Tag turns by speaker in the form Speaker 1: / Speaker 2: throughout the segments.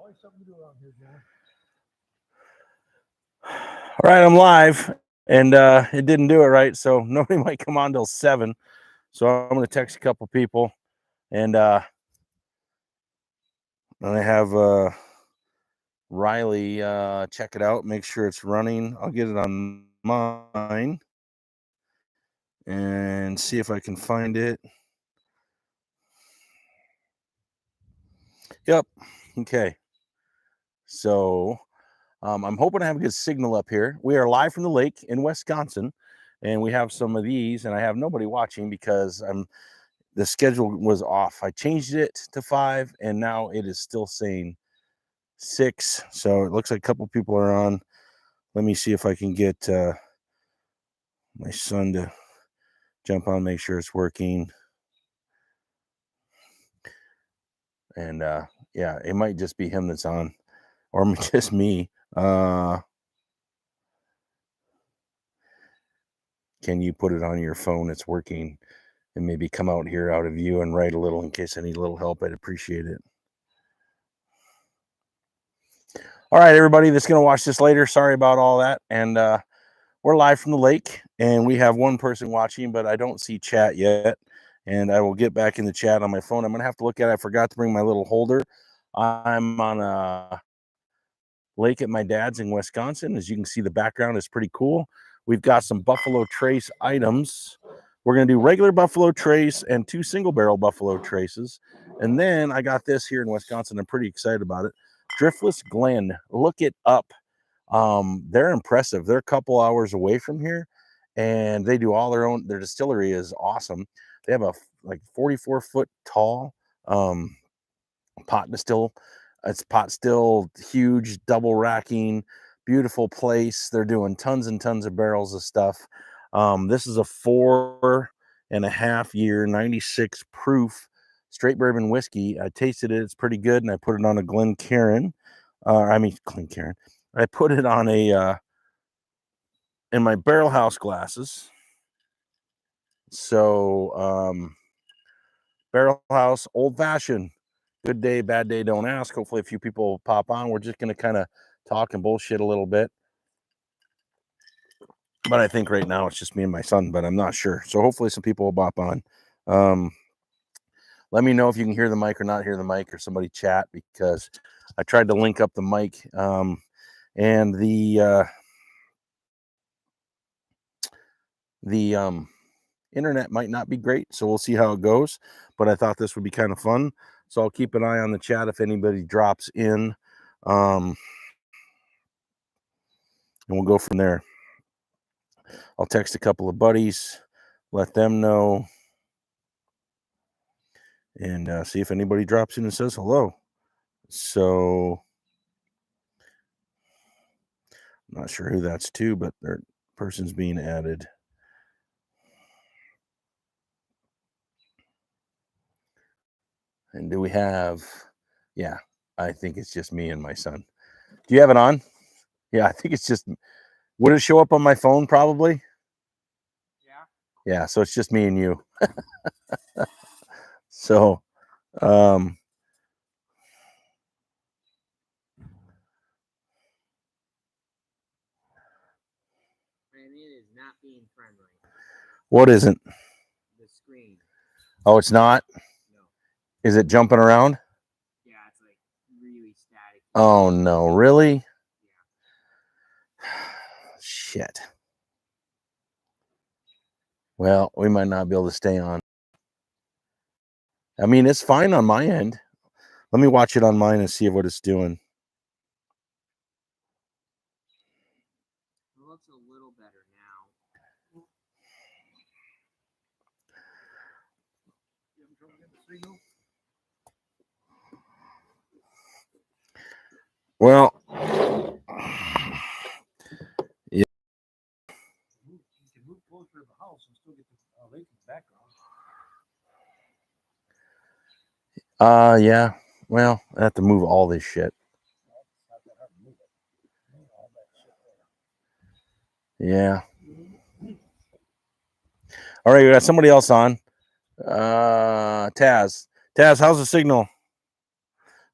Speaker 1: Always something to do around here, John.
Speaker 2: All right, I'm live, and it didn't do it right, so nobody might come on till 7. So I'm going to text a couple people, and I have Riley check it out, make sure it's running. I'll get it on mine and see if I can find it. Yep. Okay. So I'm hoping to have a good signal up here. We are live from the lake in Wisconsin, and we have some of these, and I have nobody watching because the schedule was off. I changed it to 5, and now it is still saying 6. So it looks like a couple people are on. Let me see if I can get my son to jump on, make sure it's working. And yeah, it might just be him that's on, or just me. Can you put it on your phone? It's working. And maybe come out here out of view and write a little in case I need a little help. I'd appreciate it. All right, everybody that's going to watch this later, sorry about all that. And we're live from the lake, and we have one person watching, but I don't see chat yet. And I will get back in the chat on my phone. I'm going to have to look at it. I forgot to bring my little holder. I'm on a lake at my dad's in Wisconsin. As you can see, the background is pretty cool. We've got some Buffalo Trace items. We're going to do regular Buffalo Trace and 2 single barrel Buffalo Traces. And then I got this here in Wisconsin. I'm pretty excited about it. Driftless Glen. Look it up. They're impressive. They're a couple hours away from here, and they do all their own. Their distillery is awesome. They have a like 44-foot tall pot distill. It's pot still, huge, double racking, beautiful place. They're doing tons and tons of barrels of stuff. This is a 4.5 year, 96 proof straight bourbon whiskey. I tasted it. It's pretty good, and I put it on a Glencairn. Glencairn. I put it on a in my barrel house glasses. So barrel house, old fashioned. Good day, bad day, don't ask. Hopefully a few people will pop on. We're just going to kind of talk and bullshit a little bit. But I think right now it's just me and my son, but I'm not sure. So hopefully some people will pop on. Let me know if you can hear the mic or not hear the mic, or somebody chat, because I tried to link up the mic and the internet might not be great, so we'll see how it goes. But I thought this would be kind of fun, so I'll keep an eye on the chat if anybody drops in, and we'll go from there. I'll text a couple of buddies, let them know, and see if anybody drops in and says hello. So I'm not sure who that's to, but their person's being added. And do we have, yeah, I think it's just me and my son. Do you have it on? Yeah, I think it's just, would it show up on my phone probably? Yeah, so it's just me and you. So, and
Speaker 3: it is not being friendly.
Speaker 2: What isn't?
Speaker 3: The screen.
Speaker 2: Oh, it's not?
Speaker 3: No.
Speaker 2: Is it jumping around?
Speaker 3: Yeah, it's like really static.
Speaker 2: Oh, no, really?
Speaker 3: Yeah.
Speaker 2: Shit. Well, we might not be able to stay on. I mean, it's fine on my end. Let me watch it on mine and see what it's doing.
Speaker 3: It looks a little better now.
Speaker 1: You having trouble getting the signal?
Speaker 2: Well, yeah.
Speaker 1: You can move closer to the house and still get the lake in the background.
Speaker 2: Yeah. Well, I have to move all this shit.
Speaker 1: Not that hard to move it. All that shit there.
Speaker 2: Yeah. All right, we got somebody else on. Taz. Taz, how's the signal?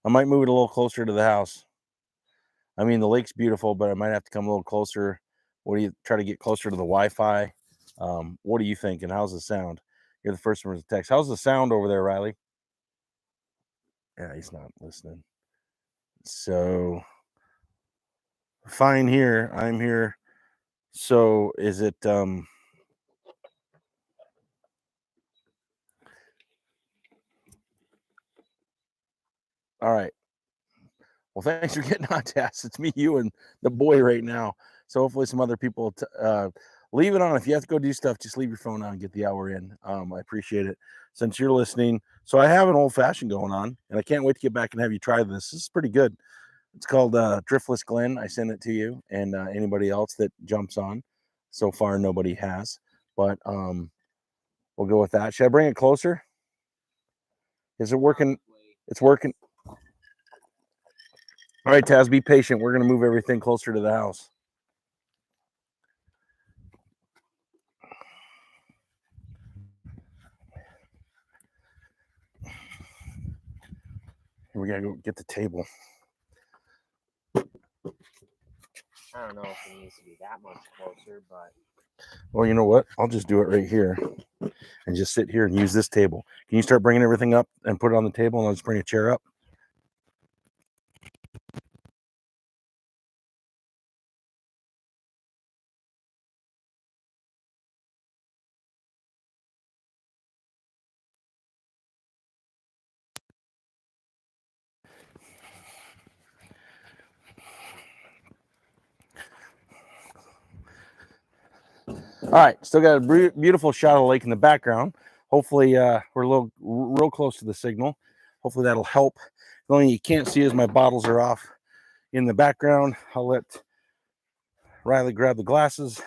Speaker 2: I might move it a little closer to the house. I mean, the lake's beautiful, but I might have to come a little closer. What do you try to get closer to the Wi-Fi? What are you thinking? How's the sound? You're the first one to text. How's the sound over there, Riley? Yeah, he's not listening. So fine here. I'm here. So is it all right. Well, thanks for getting on, Tass. It's me, you, and the boy right now. So hopefully some other people leave it on. If you have to go do stuff, just leave your phone on and get the hour in. I appreciate it. Since you're listening. So I have an old fashioned going on, and I can't wait to get back and have you try this. This is pretty good. It's called Driftless Glen. I send it to you and anybody else that jumps on. So far, nobody has, but we'll go with that. Should I bring it closer? Is it working? It's working. All right, Taz, be patient. We're going to move everything closer to the house. We got to go get the table.
Speaker 3: I don't know if it needs to be that much closer, but...
Speaker 2: Well, you know what? I'll just do it right here and just sit here and use this table. Can you start bringing everything up and put it on the table, and I'll just bring a chair up? All right, still got a beautiful shot of the lake in the background. Hopefully, we're a little real close to the signal. Hopefully, that'll help. The only thing you can't see is my bottles are off in the background. I'll let Riley grab the glasses.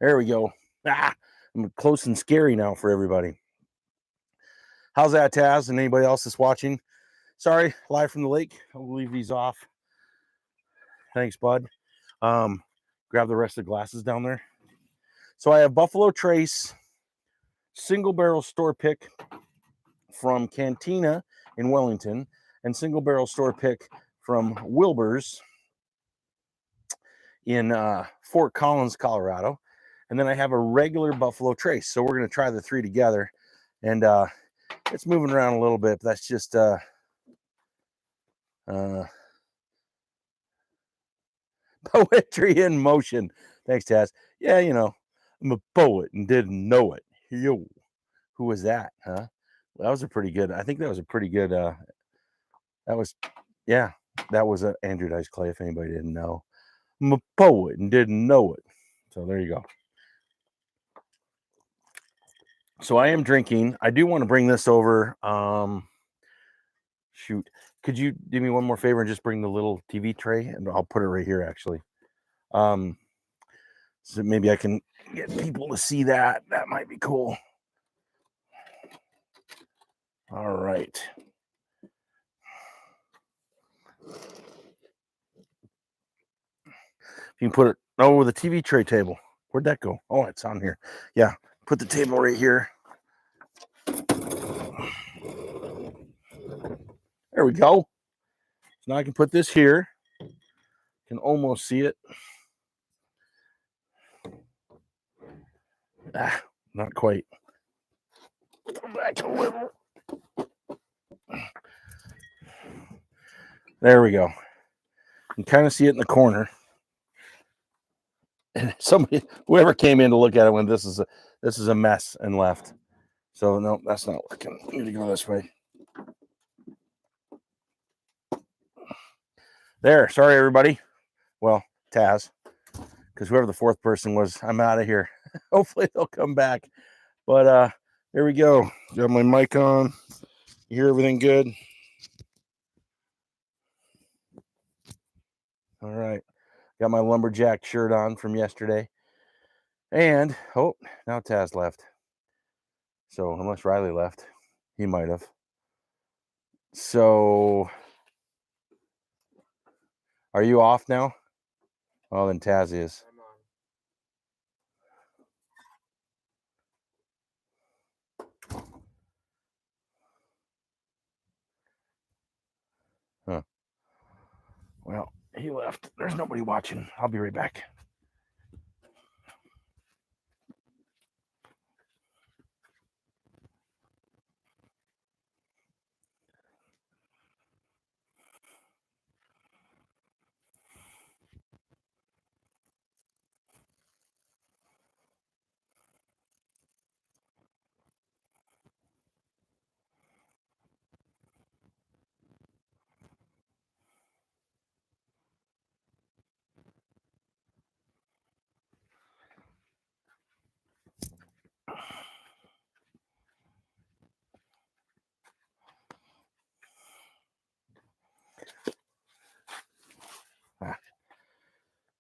Speaker 2: There we go. I'm close and scary now for everybody. How's that, Taz? And anybody else that's watching? Sorry, live from the lake. I'll leave these off. Thanks, bud. Grab the rest of the glasses down there. So I have Buffalo Trace single barrel store pick from Cantina in Wellington and single barrel store pick from Wilbur's in Fort Collins, Colorado. And then I have a regular Buffalo Trace. So we're going to try the three together. And it's moving around a little bit. But that's just poetry in motion. Thanks, Taz. Yeah, you know, I'm a poet and didn't know it. Yo, who was that? Huh? Well, that was a pretty good. I think that was a pretty good. That was, yeah, that was Andrew Dice Clay. If anybody didn't know, I'm a poet and didn't know it. So there you go. So I am drinking. I do want to bring this over. Shoot, could you do me one more favor and just bring the little TV tray, and I'll put it right here actually. So maybe I can get people to see that. That might be cool. All right. You can put it, oh, the TV tray table. Where'd that go? Oh, it's on here. Yeah, put the table right here. There we go. So now I can put this here. Can almost see it. Not quite. Back a little. There we go. You can kind of see it in the corner. And somebody, whoever came in to look at it, when this is a mess and left. So no, that's not working. I need to go this way. There. Sorry, everybody. Well, Taz, because whoever the fourth person was, I'm out of here. Hopefully they'll come back. But there we go. Got my mic on. You hear everything good? All right. Got my lumberjack shirt on from yesterday. And, oh, now Taz left. So, unless Riley left, he might have. So, are you off now? Well, then Taz is. Well, he left. There's nobody watching. I'll be right back.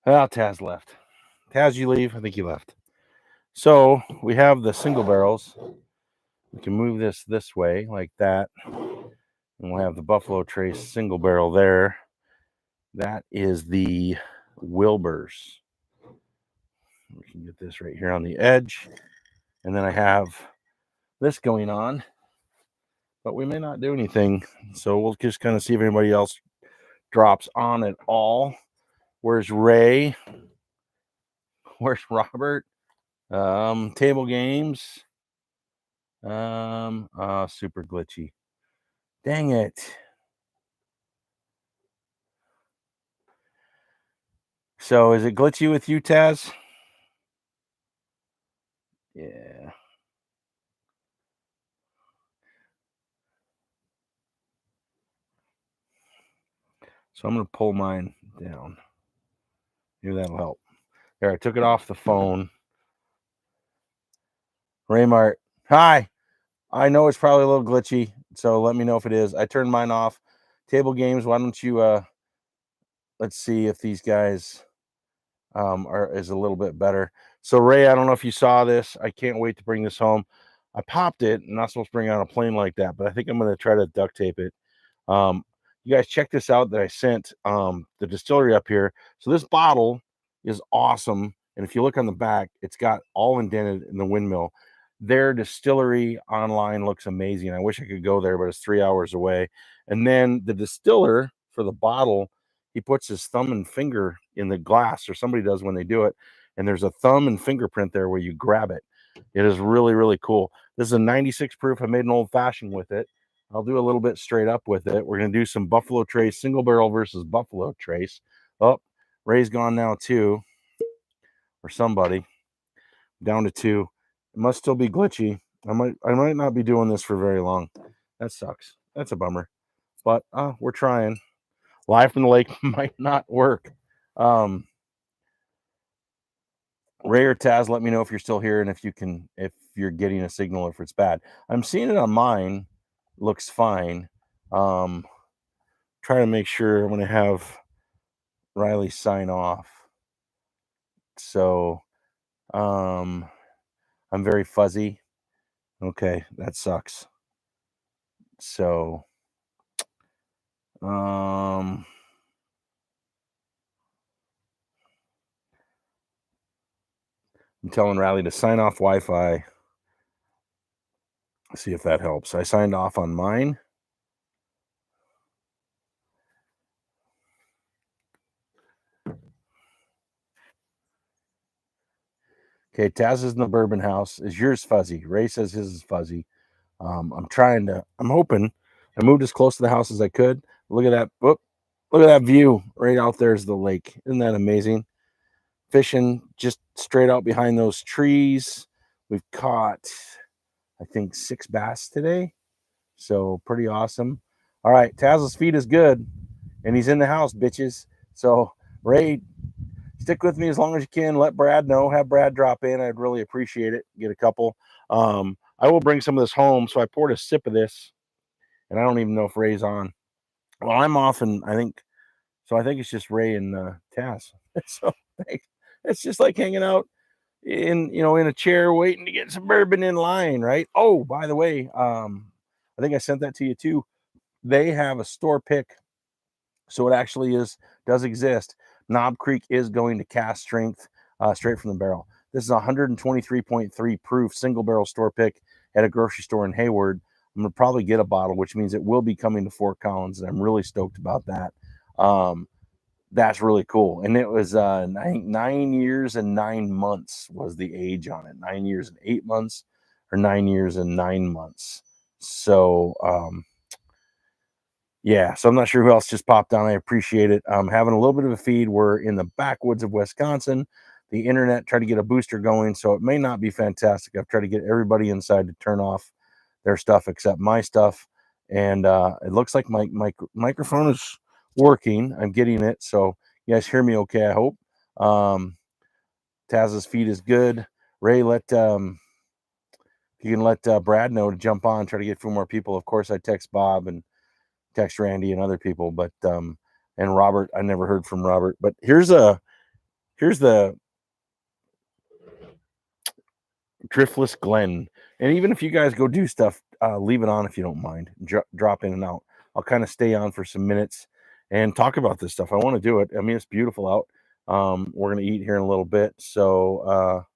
Speaker 2: Well, Taz left. Taz, you leave? I think you left. So we have the single barrels. We can move this way like that. And we'll have the Buffalo Trace single barrel there. That is the Wilbur's. We can get this right here on the edge. And then I have this going on. But we may not do anything. So we'll just kind of see if anybody else drops on at all. Where's Ray? Where's Robert? Table games. Super glitchy. Dang it. So is it glitchy with you, Taz? Yeah. So I'm going to pull mine down. Maybe that'll help. There, I took it off the phone. Raymart, hi. I know it's probably a little glitchy, so let me know if it is. I turned mine off. Table games, why don't you, let's see if these guys is a little bit better. So Ray, I don't know if you saw this. I can't wait to bring this home. I popped it. I'm not supposed to bring it on a plane like that, but I think I'm going to try to duct tape it. You guys check this out that I sent the distillery up here. So this bottle is awesome. And if you look on the back, it's got all indented in the windmill. Their distillery online looks amazing. I wish I could go there, but it's 3 hours away. And then the distiller for the bottle, he puts his thumb and finger in the glass, or somebody does when they do it. And there's a thumb and fingerprint there where you grab it. It is really, really cool. This is a 96 proof. I made an old fashioned with it. I'll do a little bit straight up with it. We're going to do some Buffalo Trace single barrel versus Buffalo Trace. Oh, Ray's gone now too, or somebody. Down to 2. It must still be glitchy. I might not be doing this for very long. That sucks. That's a bummer. But we're trying. Live from the lake might not work. Ray or Taz, let me know if you're still here and if you're getting a signal, if it's bad. I'm seeing it on mine. Looks fine. Trying to make sure I'm going to have Riley sign off. So I'm very fuzzy. Okay, that sucks. So I'm telling Riley to sign off Wi-Fi. See if that helps. I signed off on mine. Okay, Taz is in the bourbon house. Is yours fuzzy? Ray says his is fuzzy. I'm hoping I moved as close to the house as I could. Look at that. Whoop, look at that view. Right out there is the lake. Isn't that amazing? Fishing just straight out behind those trees. We've caught, I think, 6 bass today. So pretty awesome. All right, Taz's feed is good. And he's in the house, bitches. So Ray, stick with me as long as you can. Let Brad know. Have Brad drop in. I'd really appreciate it. Get a couple. I will bring some of this home. So I poured a sip of this, and I don't even know if Ray's on. Well, I'm off, and I think it's just Ray and Taz. So it's just like hanging out in a chair waiting to get some bourbon in line, right? Oh, by the way, I think I sent that to you too. They have a store pick, so it actually does exist. Knob Creek is going to cast strength straight from the barrel. This is 123.3 proof single barrel store pick at a grocery store in Hayward. I'm gonna probably get a bottle, which means it will be coming to Fort Collins, and I'm really stoked about that. That's really cool. And it was 9 years and 9 months was the age on it. 9 years and 8 months, or 9 years and 9 months. So yeah, so I'm not sure who else just popped on. I appreciate it. Having a little bit of a feed. We're in the backwoods of Wisconsin. The internet tried to get a booster going, so it may not be fantastic. I've tried to get everybody inside to turn off their stuff except my stuff, and it looks like my microphone is working. I'm getting it, so you guys hear me okay, I hope. Taz's feed is good. Ray, let you can let Brad know to jump on, try to get a few more people. Of course, I text Bob and text Randy and other people, but and Robert, I never heard from Robert. But here's the Driftless Glen. And even if you guys go do stuff, leave it on if you don't mind. Drop in and out. I'll kind of stay on for some minutes and talk about this stuff. I want to do it. I mean, it's beautiful out. We're gonna eat here in a little bit. So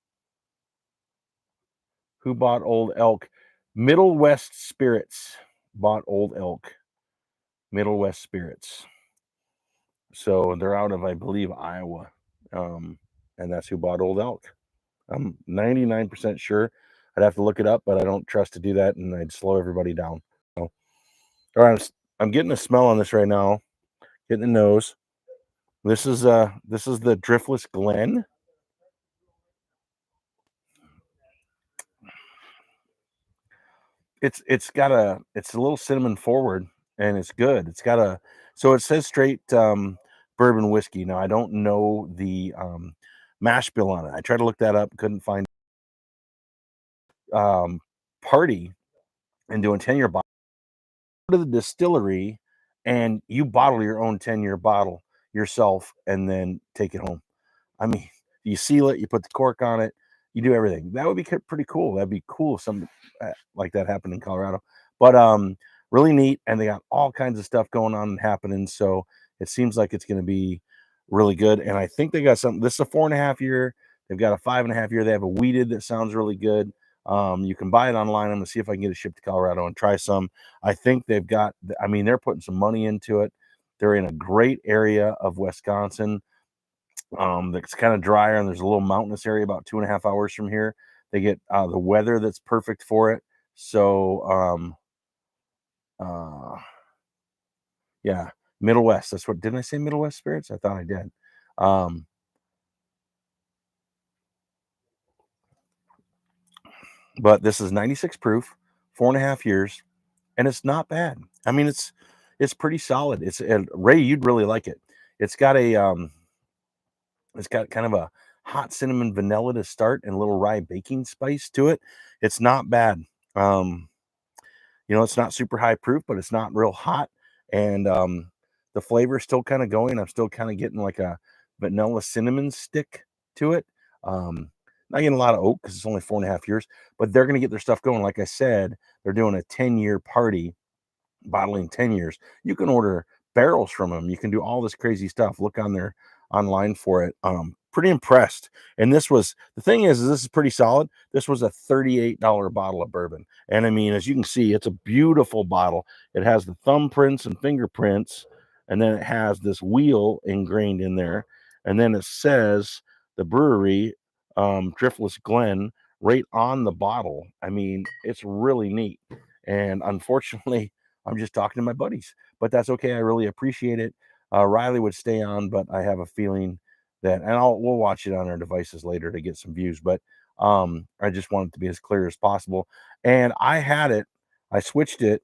Speaker 2: who bought Old Elk? Middle West Spirits bought Old Elk. Middle West Spirits. So they're out of, I believe, Iowa. And that's who bought Old Elk. I'm 99% sure. I'd have to look it up, but I don't trust to do that, and I'd slow everybody down. So, all right, I'm getting a smell on this right now. Getting the nose. This is the Driftless Glen. It's a little cinnamon forward, and it's good. It's got a, so it says straight bourbon whiskey. Now I don't know the mash bill on it. I tried to look that up, couldn't find party and doing 10-year bottle. Go to the distillery and you bottle your own 10-year bottle yourself and then take it home. I mean, you seal it, you put the cork on it, you do everything. That would be pretty cool. That'd be cool if something like that happened in Colorado. But really neat, and they got all kinds of stuff going on and happening. So it seems like it's going to be really good. And I think they got something. This is a 4.5 year. They've got a 5.5 year. They have a wheated that sounds really good. You can buy it online. I'm gonna see if I can get it shipped to Colorado and try some. I think they've got. I mean, they're putting some money into it. They're in a great area of Wisconsin. That's kind of drier, and there's a little mountainous area about 2.5 hours from here. They get the weather that's perfect for it. So yeah, Middle West. That's what, didn't I say Middle West Spirits? I thought I did. But this is 96 proof, 4.5 years, and it's not bad. I mean, it's pretty solid. It's, and Ray, you'd really like it. It's got kind of a hot cinnamon vanilla to start and a little rye baking spice to it. It's not bad. It's not super high proof, but it's not real hot, and the flavor is still kind of going. I'm still kind of getting like a vanilla cinnamon stick to it. Not getting a lot of oak because it's only 4.5 years, but they're going to get their stuff going. Like I said, they're doing a 10-year party, bottling 10 years. You can order barrels from them. You can do all this crazy stuff. Look on their online for it. Pretty impressed. And this is pretty solid. This was a $38 bottle of bourbon. And I mean, as you can see, it's a beautiful bottle. It has the thumbprints and fingerprints, and then it has this wheel ingrained in there. And then it says the brewery, Driftless Glen, right on the bottle. I mean, it's really neat. And unfortunately, I'm just talking to my buddies, but that's okay. I really appreciate it. Riley would stay on, but I have a feeling that, and we'll watch it on our devices later to get some views. But I just want it to be as clear as possible. And I switched it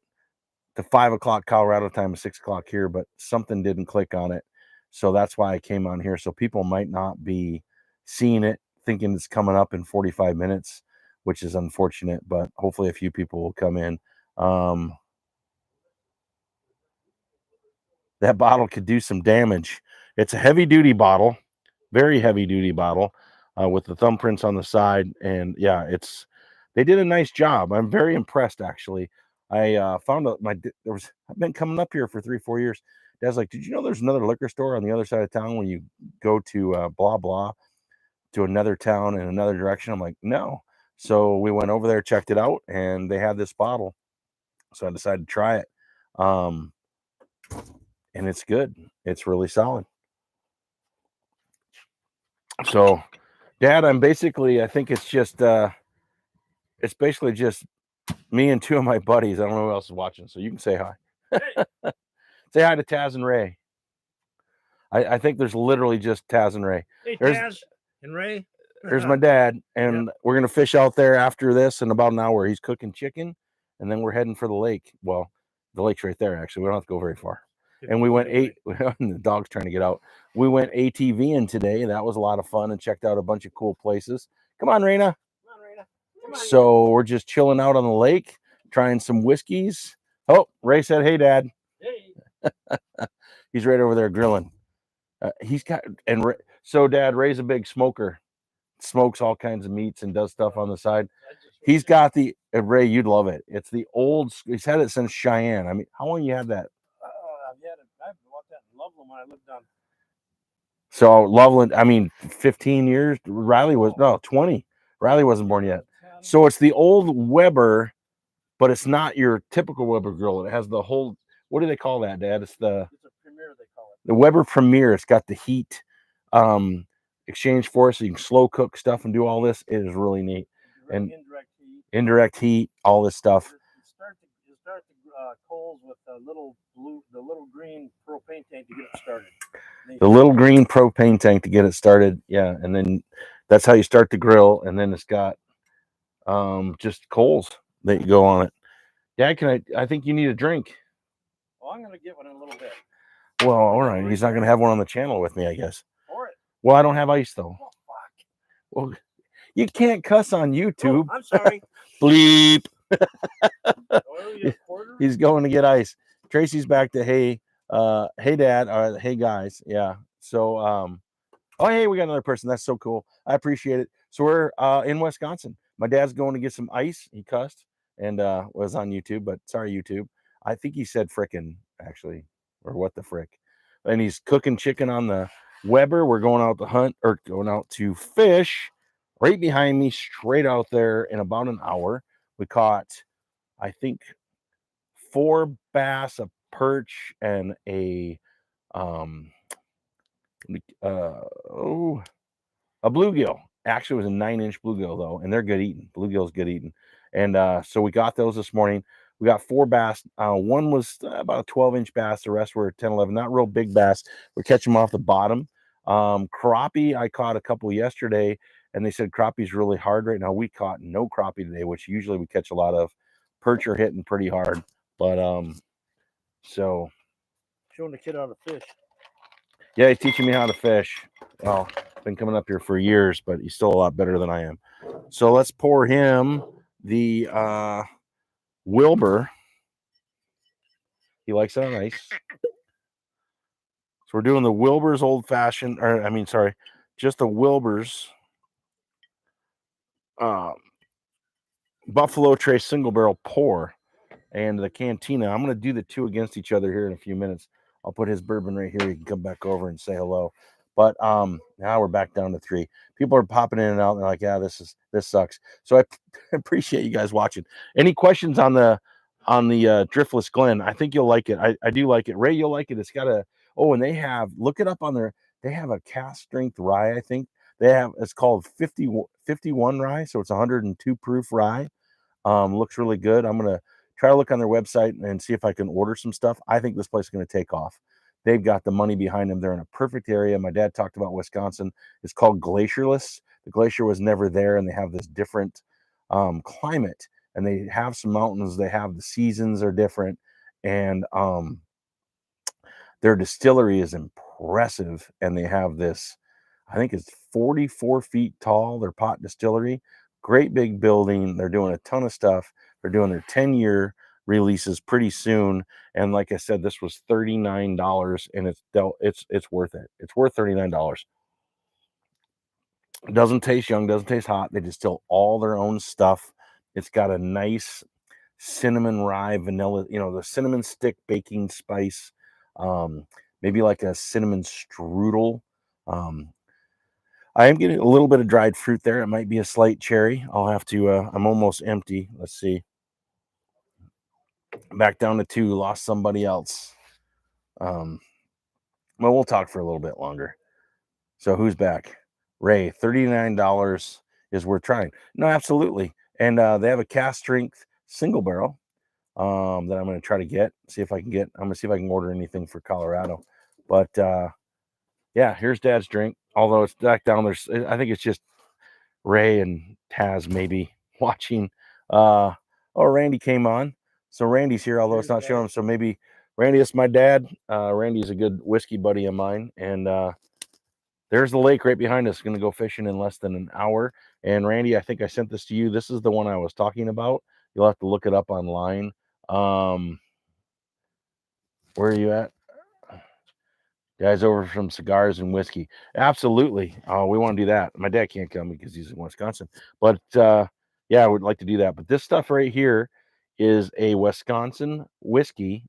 Speaker 2: to 5 o'clock Colorado time, 6 o'clock here, but something didn't click on it, so that's why I came on here. So people might not be seeing it, thinking it's coming up in 45 minutes, which is unfortunate. But hopefully, a few people will come in. That bottle could do some damage. It's a heavy duty bottle, very heavy duty bottle, with the thumbprints on the side. And yeah, they did a nice job. I'm very impressed, actually. I found out I've been coming up here for 3-4 years. Dad's like, did you know there's another liquor store on the other side of town when you go to blah blah to another town in another direction? I'm like, no. So we went over there, checked it out, and they had this bottle. So I decided to try it. And it's good. It's really solid. So, Dad, I think it's basically just me and two of my buddies. I don't know who else is watching, so you can say hi.
Speaker 1: Hey.
Speaker 2: Say hi to Taz and Ray. I think there's literally just Taz and Ray.
Speaker 1: Hey,
Speaker 2: There's-
Speaker 1: Taz and Ray.
Speaker 2: There's my dad, and we're gonna fish out there after this in about an hour. He's cooking chicken, and then we're heading for the lake. Well, the lake's right there. Actually, we don't have to go very far. And we went the dog's trying to get out. We went ATVing today. That was a lot of fun, and checked out a bunch of cool places. Come on, Raina.
Speaker 3: Come on, Rita. Come on,
Speaker 2: So we're just chilling out on the lake, trying some whiskeys. Oh, Ray said, "Hey, Dad."
Speaker 1: Hey.
Speaker 2: He's right over there grilling. He's got so Dad, Ray's a big smoker. Smokes all kinds of meats and does stuff on the side. He's got the Ray, you'd love it. It's the old. He's had it since Cheyenne. I mean, how long you had that?
Speaker 1: I've bought that in Loveland when I lived down.
Speaker 2: So Loveland, I mean, 15 years. Riley was 20. Riley wasn't born yet. So it's the old Weber, but it's not your typical Weber grill. It has the whole. What do they call that, Dad? It's a
Speaker 1: Premier, they call it.
Speaker 2: The Weber Premier. It's got the heat exchange for it, so you can slow cook stuff and do all this. It is really neat. And indirect heat, all this stuff.
Speaker 1: You start the coals with the little green propane tank to get it started.
Speaker 2: The little green propane tank to get it started, yeah, and then that's how you start the grill. And then it's got just coals that you go on it. Dad, I think you need a drink.
Speaker 1: Well, I'm gonna get one in a little bit.
Speaker 2: Well, all right. He's not gonna have one on the channel with me, I guess.
Speaker 1: Or it.
Speaker 2: Well, I don't have ice though.
Speaker 1: Oh, fuck.
Speaker 2: Well, you can't cuss on YouTube.
Speaker 1: Oh, I'm sorry.
Speaker 2: Bleep.
Speaker 1: Oh,
Speaker 2: He's going to get ice. Tracy's back to hey Dad, hey guys. Yeah. So oh hey, we got another person. That's so cool. I appreciate it. So we're in Wisconsin. My dad's going to get some ice. He cussed and was on YouTube, but sorry, YouTube. I think he said frickin' actually, or what the frick. And he's cooking chicken on the Weber. We're going out to hunt or going out to fish right behind me, straight out there in about an hour. We caught, I think, 4 bass, a perch, and a bluegill. Actually, it was a 9-inch bluegill though, and they're good eating. Bluegill's good eating. And so we got those this morning. We got 4 bass. One was about a 12-inch bass. The rest were 10, 11. Not real big bass. We're catching them off the bottom. Crappie, I caught a couple yesterday, and they said crappie's really hard right now. We caught no crappie today, which usually we catch a lot of. Perch are hitting pretty hard. But so
Speaker 1: showing the kid how to fish.
Speaker 2: Yeah, he's teaching me how to fish. Well, been coming up here for years, but he's still a lot better than I am. So let's pour him the Wilbur. He likes it on ice. So we're doing the Wilbur's old fashioned, or I mean, sorry, just the Wilbur's Buffalo Trace single barrel pour and the Cantina. I'm going to do the two against each other here in a few minutes. I'll put his bourbon right here. You can come back over and say hello. But now we're back down to 3. People are popping in and out. And they're like, yeah, this sucks. So I appreciate you guys watching. Any questions on the Driftless Glen? I think you'll like it. I do like it. Ray, you'll like it. It's got and they have, look it up on they have a cast strength rye. I think it's called 51 rye. So it's 102 proof rye. Looks really good. I'm going to try to look on their website and see if I can order some stuff. I think this place is going to take off. They've got the money behind them. They're in a perfect area. My dad talked about Wisconsin. It's called Glacierless. The glacier was never there, and they have this different climate. And they have some mountains. They have the seasons are different. And their distillery is impressive. And they have this, I think it's 44 feet tall, their pot distillery. Great big building. They're doing a ton of stuff. They're doing their 10-year releases pretty soon. And like I said, this was $39, and it's worth it. It's worth $39. It doesn't taste young, doesn't taste hot. They distill all their own stuff. It's got a nice cinnamon rye vanilla, the cinnamon stick baking spice, maybe like a cinnamon strudel. I am getting a little bit of dried fruit there. It might be a slight cherry. I'll have to, I'm almost empty. Let's see. Back down to 2, lost somebody else. Well, we'll talk for a little bit longer. So who's back? Ray, $39 is worth trying. No, absolutely. And they have a cast strength single barrel that I'm going to try to get. See if I can get. I'm going to see if I can order anything for Colorado. But yeah, here's Dad's drink. Although it's back down there's, I think it's just Ray and Taz maybe watching. Oh, Randy came on. So Randy's here, although it's not showing him. So maybe Randy is my dad. Randy's a good whiskey buddy of mine. And there's the lake right behind us. Going to go fishing in less than an hour. And Randy, I think I sent this to you. This is the one I was talking about. You'll have to look it up online. Where are you at? Guys over from Cigars and Whiskey. Absolutely. We want to do that. My dad can't come because he's in Wisconsin. But yeah, I would like to do that. But this stuff right here is a Wisconsin whiskey,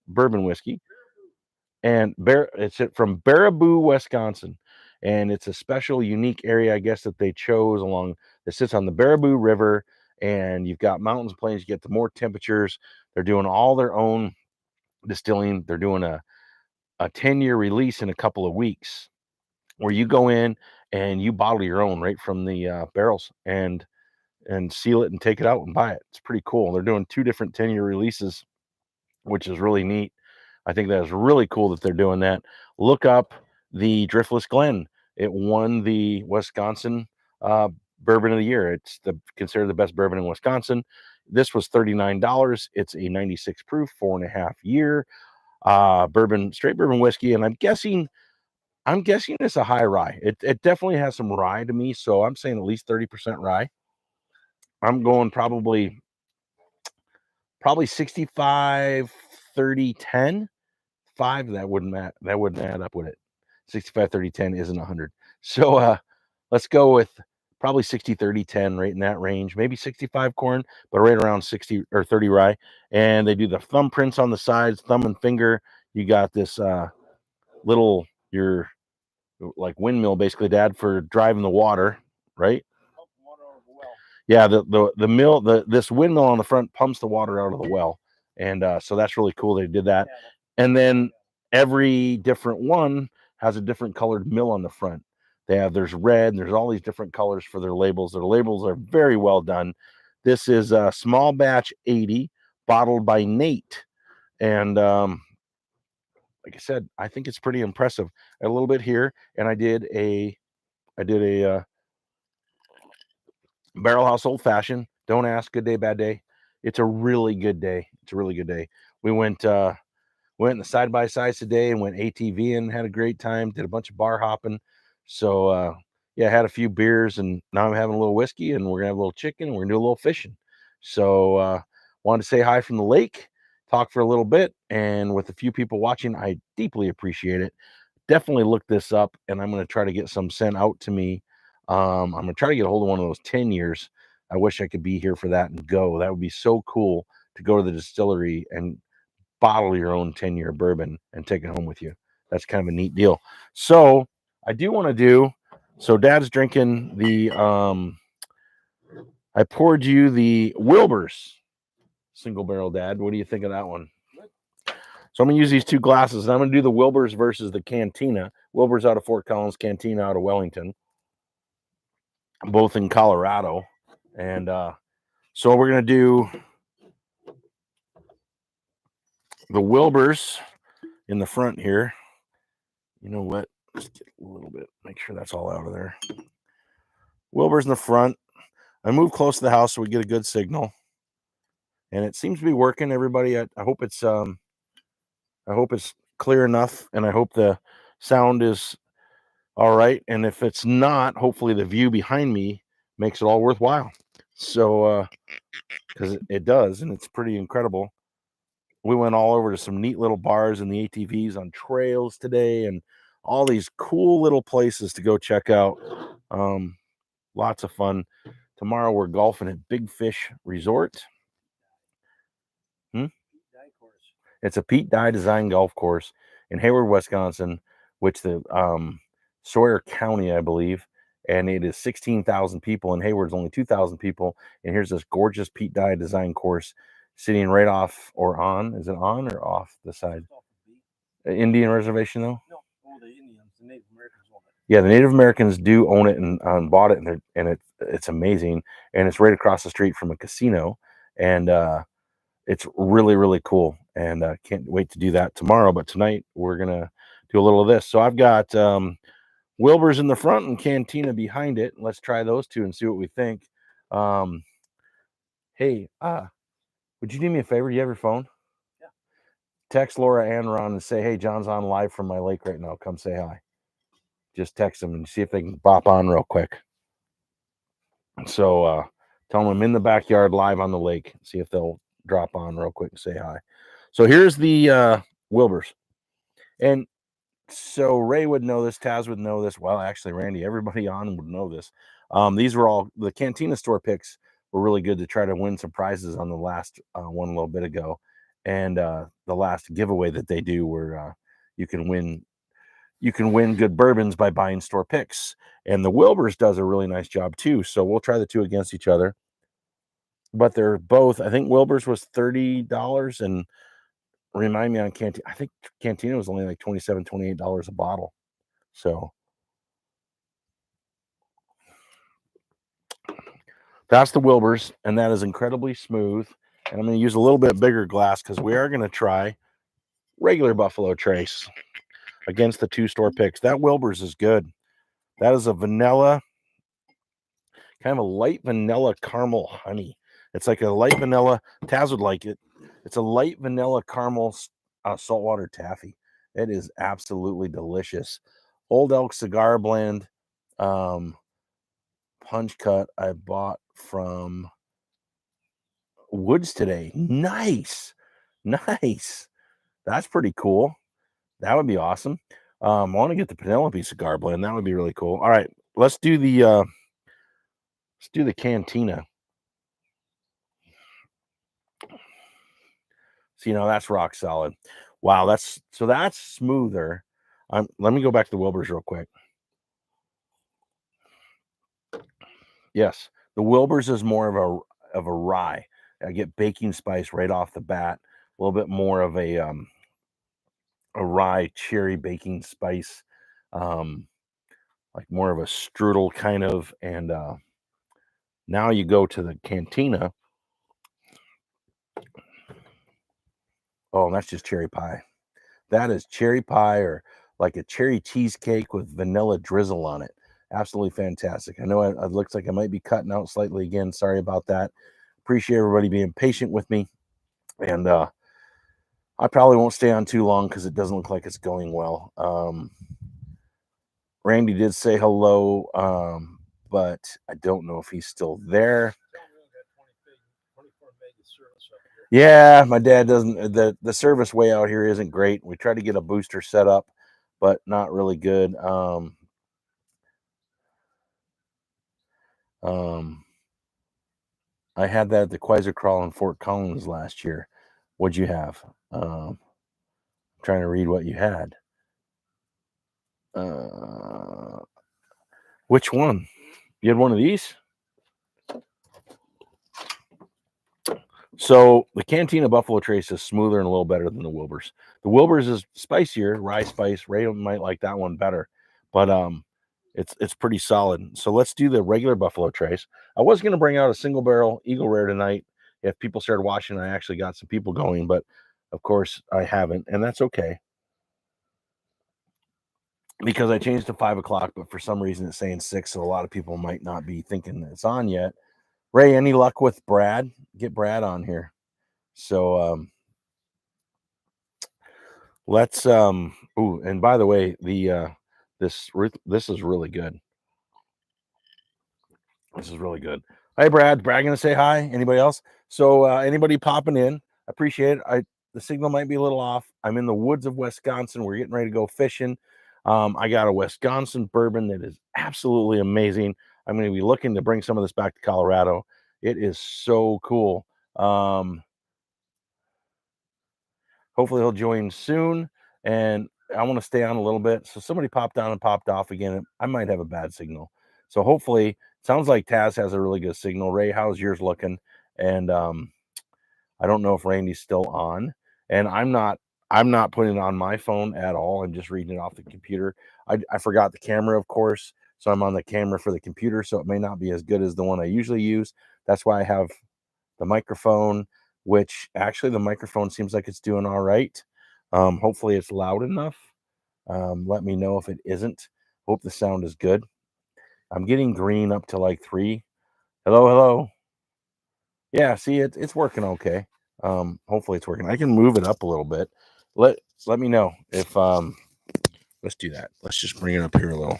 Speaker 2: bourbon whiskey. And it's from Baraboo, Wisconsin. And it's a special, unique area, I guess, that they chose along that sits on the Baraboo River. And you've got mountains and plains, you get the more temperatures. They're doing all their own distilling. They're doing a 10-year release in a couple of weeks where you go in and you bottle your own right from the barrels and seal it and take it out and buy it. It's pretty cool. They're doing 2 different 10-year releases, which is really neat. I think that is really cool that they're doing that. Look up the Driftless Glen. It won the Wisconsin Bourbon of the Year. It's considered the best bourbon in Wisconsin. This was $39. It's a 96 proof, 4.5 year bourbon, straight bourbon whiskey, and I'm guessing it's a high rye. It definitely has some rye to me, so I'm saying at least 30% rye. I'm going probably 65, 30, 10. 5, that wouldn't add up, would it? 65, 30, 10 isn't 100. So let's go with probably 60, 30, 10, right in that range. Maybe 65 corn, but right around 60 or 30 rye. And they do the thumbprints on the sides, thumb and finger. You got this little, your like windmill, basically, Dad, for driving the water, right? Yeah, the mill, this windmill on the front pumps the water out of the well. And so that's really cool. They did that. And then every different one has a different colored mill on the front. There's red, and there's all these different colors for their labels. Their labels are very well done. This is a small batch 80 bottled by Nate. And like I said, I think it's pretty impressive. A little bit here, and I did a Barrel House Old Fashioned. Don't ask. Good day, bad day. It's a really good day. It's a really good day. We went in the side by sides today and went ATV and had a great time. Did a bunch of bar hopping. So yeah, had a few beers, and now I'm having a little whiskey, and we're gonna have a little chicken. And we're gonna do a little fishing. So wanted to say hi from the lake, talk for a little bit, and with a few people watching, I deeply appreciate it. Definitely look this up, and I'm gonna try to get some sent out to me. I'm gonna try to get a hold of one of those 10 years. I wish I could be here for that and go. That would be so cool to go to the distillery and bottle your own 10-year bourbon and take it home with you. That's kind of a neat deal. So I do want to do, so Dad's drinking the, I poured you the Wilbur's single barrel, Dad. What do you think of that one? So I'm going to use these 2 glasses, and I'm going to do the Wilbur's versus the Cantina. Wilbur's out of Fort Collins, Cantina out of Wellington, both in Colorado. And so we're going to do the Wilbur's in the front here. You know what? Just get a little bit, make sure that's all out of there. Wilbur's in the front. I move close to the house so we get a good signal. And it seems to be working, everybody. I hope it's clear enough, and I hope the sound is all right. And if it's not, hopefully the view behind me makes it all worthwhile. So because it does, and it's pretty incredible. We went all over to some neat little bars and the ATVs on trails today, and all these cool little places to go check out. Lots of fun. Tomorrow we're golfing at Big Fish Resort. It's a Pete Dye design golf course in Hayward, Wisconsin, which the Sawyer County, I believe, and it is 16,000 people, and Hayward's only 2,000 people. And here's this gorgeous Pete Dye design course sitting right off or on. Is it on or off the side? Indian reservation, though?
Speaker 1: No, the Indians, the Native Americans own it.
Speaker 2: Yeah, the Native Americans do own it and bought it, and it's amazing, and it's right across the street from a casino, and it's really really cool, and can't wait to do that tomorrow. But tonight we're gonna do a little of this. So I've got Wilbur's in the front and Cantina behind it. Let's try those two and see what we think. Um, hey, would you do me a favor? Do you have your phone?
Speaker 1: Yeah.
Speaker 2: Text Laura and Ron and say, hey, John's on live from my lake right now. Come say hi. Just text them and see if they can bop on real quick. So tell them I'm in the backyard live on the lake. See if they'll drop on real quick and say hi. So here's the Wilbur's. And so Ray would know this, Taz would know this. Well, actually, Randy, everybody on would know this. These were all the Cantina store picks were really good to try to win some prizes on the last one a little bit ago. And the last giveaway that they do where you can win good bourbons by buying store picks. And the Wilbur's does a really nice job too. So we'll try the two against each other. But they're both, I think Wilbur's was $30 and remind me on Cantina. I think Cantina was only like $27, $28 a bottle. So that's the Wilbur's, and that is incredibly smooth. And I'm going to use a little bit bigger glass because we are going to try regular Buffalo Trace against the two store picks. That Wilbur's is good. That is a vanilla, kind of a light vanilla caramel honey. It's like a light vanilla. Taz would like it. It's a light vanilla caramel saltwater taffy. It is absolutely delicious. Old Elk Cigar Blend punch cut I bought from Woods today. Nice. That's pretty cool. That would be awesome. I want to get the Penelope Cigar Blend. That would be really cool. All right, let's do the Cantina. See, now that's rock solid. Wow, that's smoother. Let me go back to the Wilbur's real quick. Yes, the Wilbur's is more of a rye. I get baking spice right off the bat. A little bit more of a rye cherry baking spice, like more of a strudel kind of. And now you go to the Cantina. Oh, that's just cherry pie. That is cherry pie or like a cherry cheesecake with vanilla drizzle on it. Absolutely fantastic. I know it looks like I might be cutting out slightly again. Sorry about that. Appreciate everybody being patient with me. And I probably won't stay on too long because it doesn't look like it's going well. Randy did say hello, but I don't know if he's still there. Yeah, my dad doesn't. The service way out here isn't great. We tried to get a booster set up, but not really good. I had that at the Quasar Crawl in Fort Collins last year. What'd you have? I'm trying to read what you had. Which one? You had one of these? So the Cantina Buffalo Trace is smoother and a little better than the Wilbur's. The Wilbur's is spicier, rye spice. Ray might like that one better, but it's pretty solid. So let's do the regular Buffalo Trace. I was going to bring out a single barrel Eagle Rare tonight. If people started watching, I actually got some people going, but of course I haven't, and that's okay because I changed to 5 o'clock, but for some reason it's saying 6, so a lot of people might not be thinking that it's on yet. Ray, any luck with Brad? Get Brad on here. So let's ooh, and by the way, the this is really good. This is really good. Hi, Brad. Brad gonna say hi. Anybody else? So anybody popping in, I appreciate it. The signal might be a little off. I'm in the woods of Wisconsin. We're getting ready to go fishing. I got a Wisconsin bourbon that is absolutely amazing. I'm going to be looking to bring some of this back to Colorado. It is so cool. Hopefully he'll join soon. And I want to stay on a little bit. So somebody popped on and popped off again. I might have a bad signal. So hopefully, sounds like Taz has a really good signal. Ray, how's yours looking? And I don't know if Randy's still on. And I'm not I'm not putting it on my phone at all. I'm just reading it off the computer. I forgot the camera, of course, so I'm on the camera for the computer, so it may not be as good as the one I usually use. That's why I have the microphone, which actually the microphone seems like it's doing all right. Hopefully it's loud enough. Let me know if it isn't. Hope the sound is good. I'm getting green up to like 3. Hello, hello. Yeah, see, it's working okay. Hopefully it's working. I can move it up a little bit. Let me know if let's do that. Let's just bring it up here a little.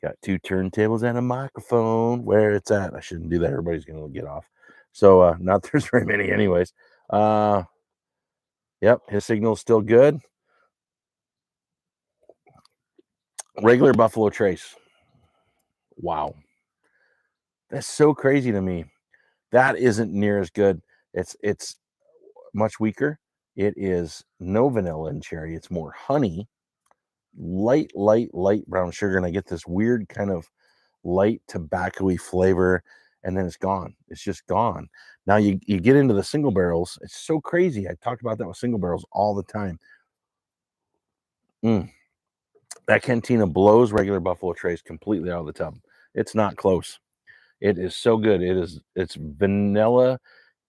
Speaker 2: Got 2 turntables and a microphone. Where it's at. I shouldn't do that. Everybody's gonna get off. So not there's very many anyways. Yep, his signal's still good. Regular Buffalo Trace. Wow. That's so crazy to me. That isn't near as good. It's much weaker. It is no vanilla and cherry. It's more honey, light brown sugar, and I get this weird kind of light tobacco-y flavor, and then it's gone. It's just gone. Now you get into the single barrels. It's so crazy. I talk about that with single barrels all the time. That cantina blows regular Buffalo Trace completely out of the tub. It's not close. It is so good. It's vanilla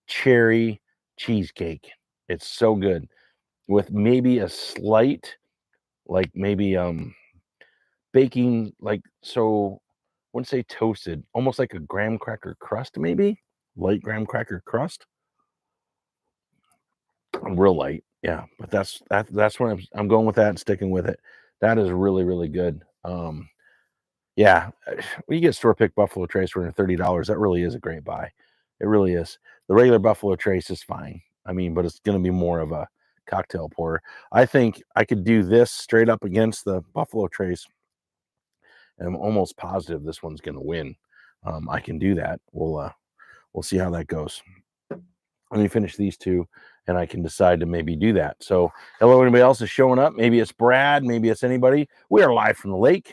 Speaker 2: cherry cheesecake. It's so good with maybe a slight, like maybe baking, like, so I wouldn't say toasted, almost like a graham cracker crust, maybe light graham cracker crust. Real light, yeah. But that's where I'm going with that and sticking with it. That is really good. Yeah, when you get store picked Buffalo Trace for under $30, that really is a great buy. It really is. The regular Buffalo Trace is fine. I mean, but it's going to be more of a cocktail pourer. I think I could do this straight up against the Buffalo Trace, and I'm almost positive this one's going to win. I can do that. We'll see how that goes. Let me finish these 2, and I can decide to maybe do that. So, hello, anybody else is showing up? Maybe it's Brad. Maybe it's anybody. We are live from the lake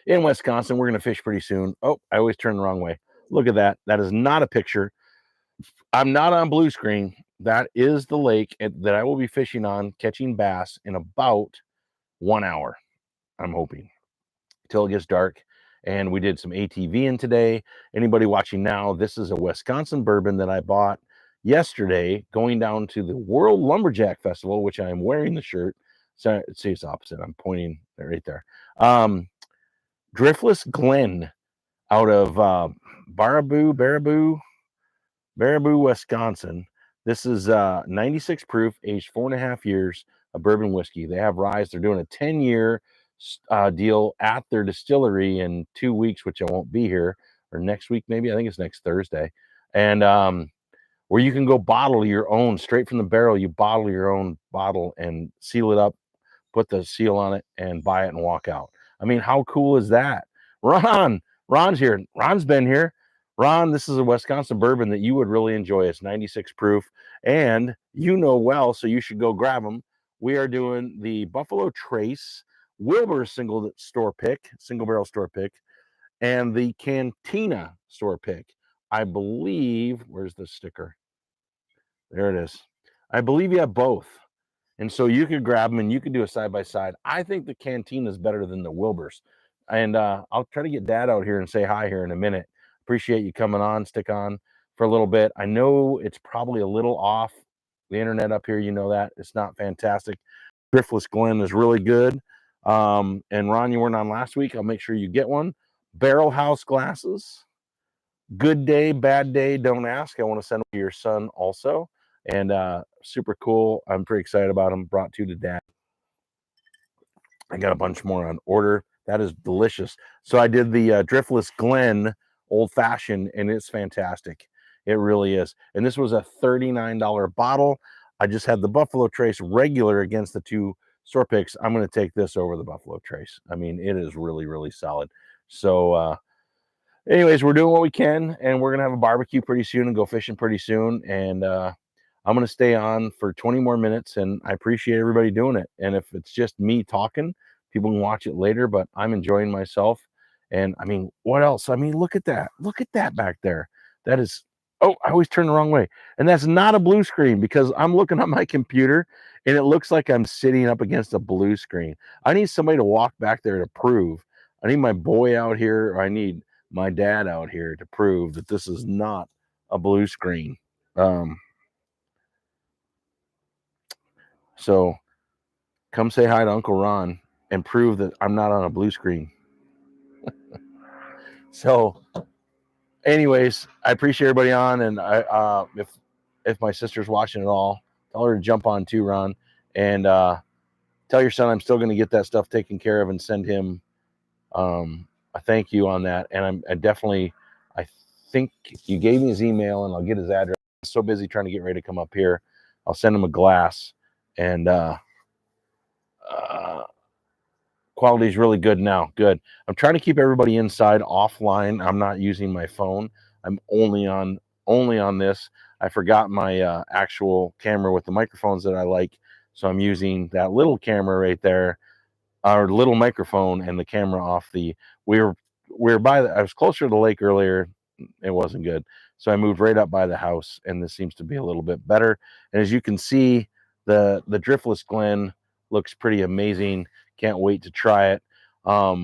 Speaker 2: in Wisconsin. We're going to fish pretty soon. Oh, I always turn the wrong way. Look at that. That is not a picture. I'm not on blue screen. That is the lake that I will be fishing on, catching bass in about 1 hour. I'm hoping till it gets dark. And we did some ATVing today. Anybody watching now, this is a Wisconsin bourbon that I bought yesterday going down to the World Lumberjack Festival, which I'm wearing the shirt. So see, it's opposite. I'm pointing right there. Driftless Glen out of Baraboo, Wisconsin. This is 96 proof, aged 4.5 years of bourbon whiskey. They have rye. They're doing a 10-year deal at their distillery in 2 weeks, which I won't be here, or next week maybe. I think it's next Thursday. And where you can go bottle your own straight from the barrel. You bottle your own bottle and seal it up, put the seal on it, and buy it and walk out. I mean, how cool is that? Ron's here. Ron's been here. Ron, this is a Wisconsin bourbon that you would really enjoy. It's 96 proof, and you know well, so you should go grab them. We are doing the Buffalo Trace Wilbur single barrel store pick, and the Cantina store pick. I believe, where's the sticker? There it is. I believe you have both. And so you could grab them and you could do a side by side. I think the Cantina is better than the Wilbur's. And I'll try to get Dad out here and say hi here in a minute. Appreciate you coming on, stick on for a little bit. I know it's probably a little off the internet up here. You know that it's not fantastic. Driftless Glen is really good. And Ron, you weren't on last week. I'll make sure you get one. Barrel House glasses. Good day, bad day, don't ask. I want to send them to your son also. And super cool. I'm pretty excited about them. Brought 2 to Dad. I got a bunch more on order. That is delicious. So I did the Driftless Glen Old Fashioned, and it's fantastic. It really is. And this was a $39 bottle. I just had the Buffalo Trace regular against the 2 store picks. I'm going to take this over the Buffalo Trace. I mean, it is really solid. So anyways, we're doing what we can, and we're going to have a barbecue pretty soon and go fishing pretty soon. And I'm going to stay on for 20 more minutes, and I appreciate everybody doing it. And if it's just me talking, people can watch it later, but I'm enjoying myself. And I mean, what else? I mean, look at that. Look at that back there. That is Oh, I always turn the wrong way. And that's not a blue screen because I'm looking at my computer and it looks like I'm sitting up against a blue screen. I need somebody to walk back there to prove. I need my boy out here, or I need my dad out here to prove that this is not a blue screen. So come say hi to Uncle Ron and prove that I'm not on a blue screen. So anyways, I appreciate everybody on, and if my sister's watching at all, tell her to jump on too, Ron, and tell your son I'm still going to get that stuff taken care of and send him a thank you on that. And I think you gave me his email, and I'll get his address. I'm so busy trying to get ready to come up here. I'll send him a glass, and quality is really good now. Good. I'm trying to keep everybody inside offline. I'm not using my phone. I'm only on this. I forgot my actual camera with the microphones that I like, so I'm using that little camera right there, our little microphone, and the camera off the. We were by the. I was closer to the lake earlier. It wasn't good, so I moved right up by the house, and this seems to be a little bit better. And as you can see, the driftless Glen looks pretty amazing. Can't wait to try it. I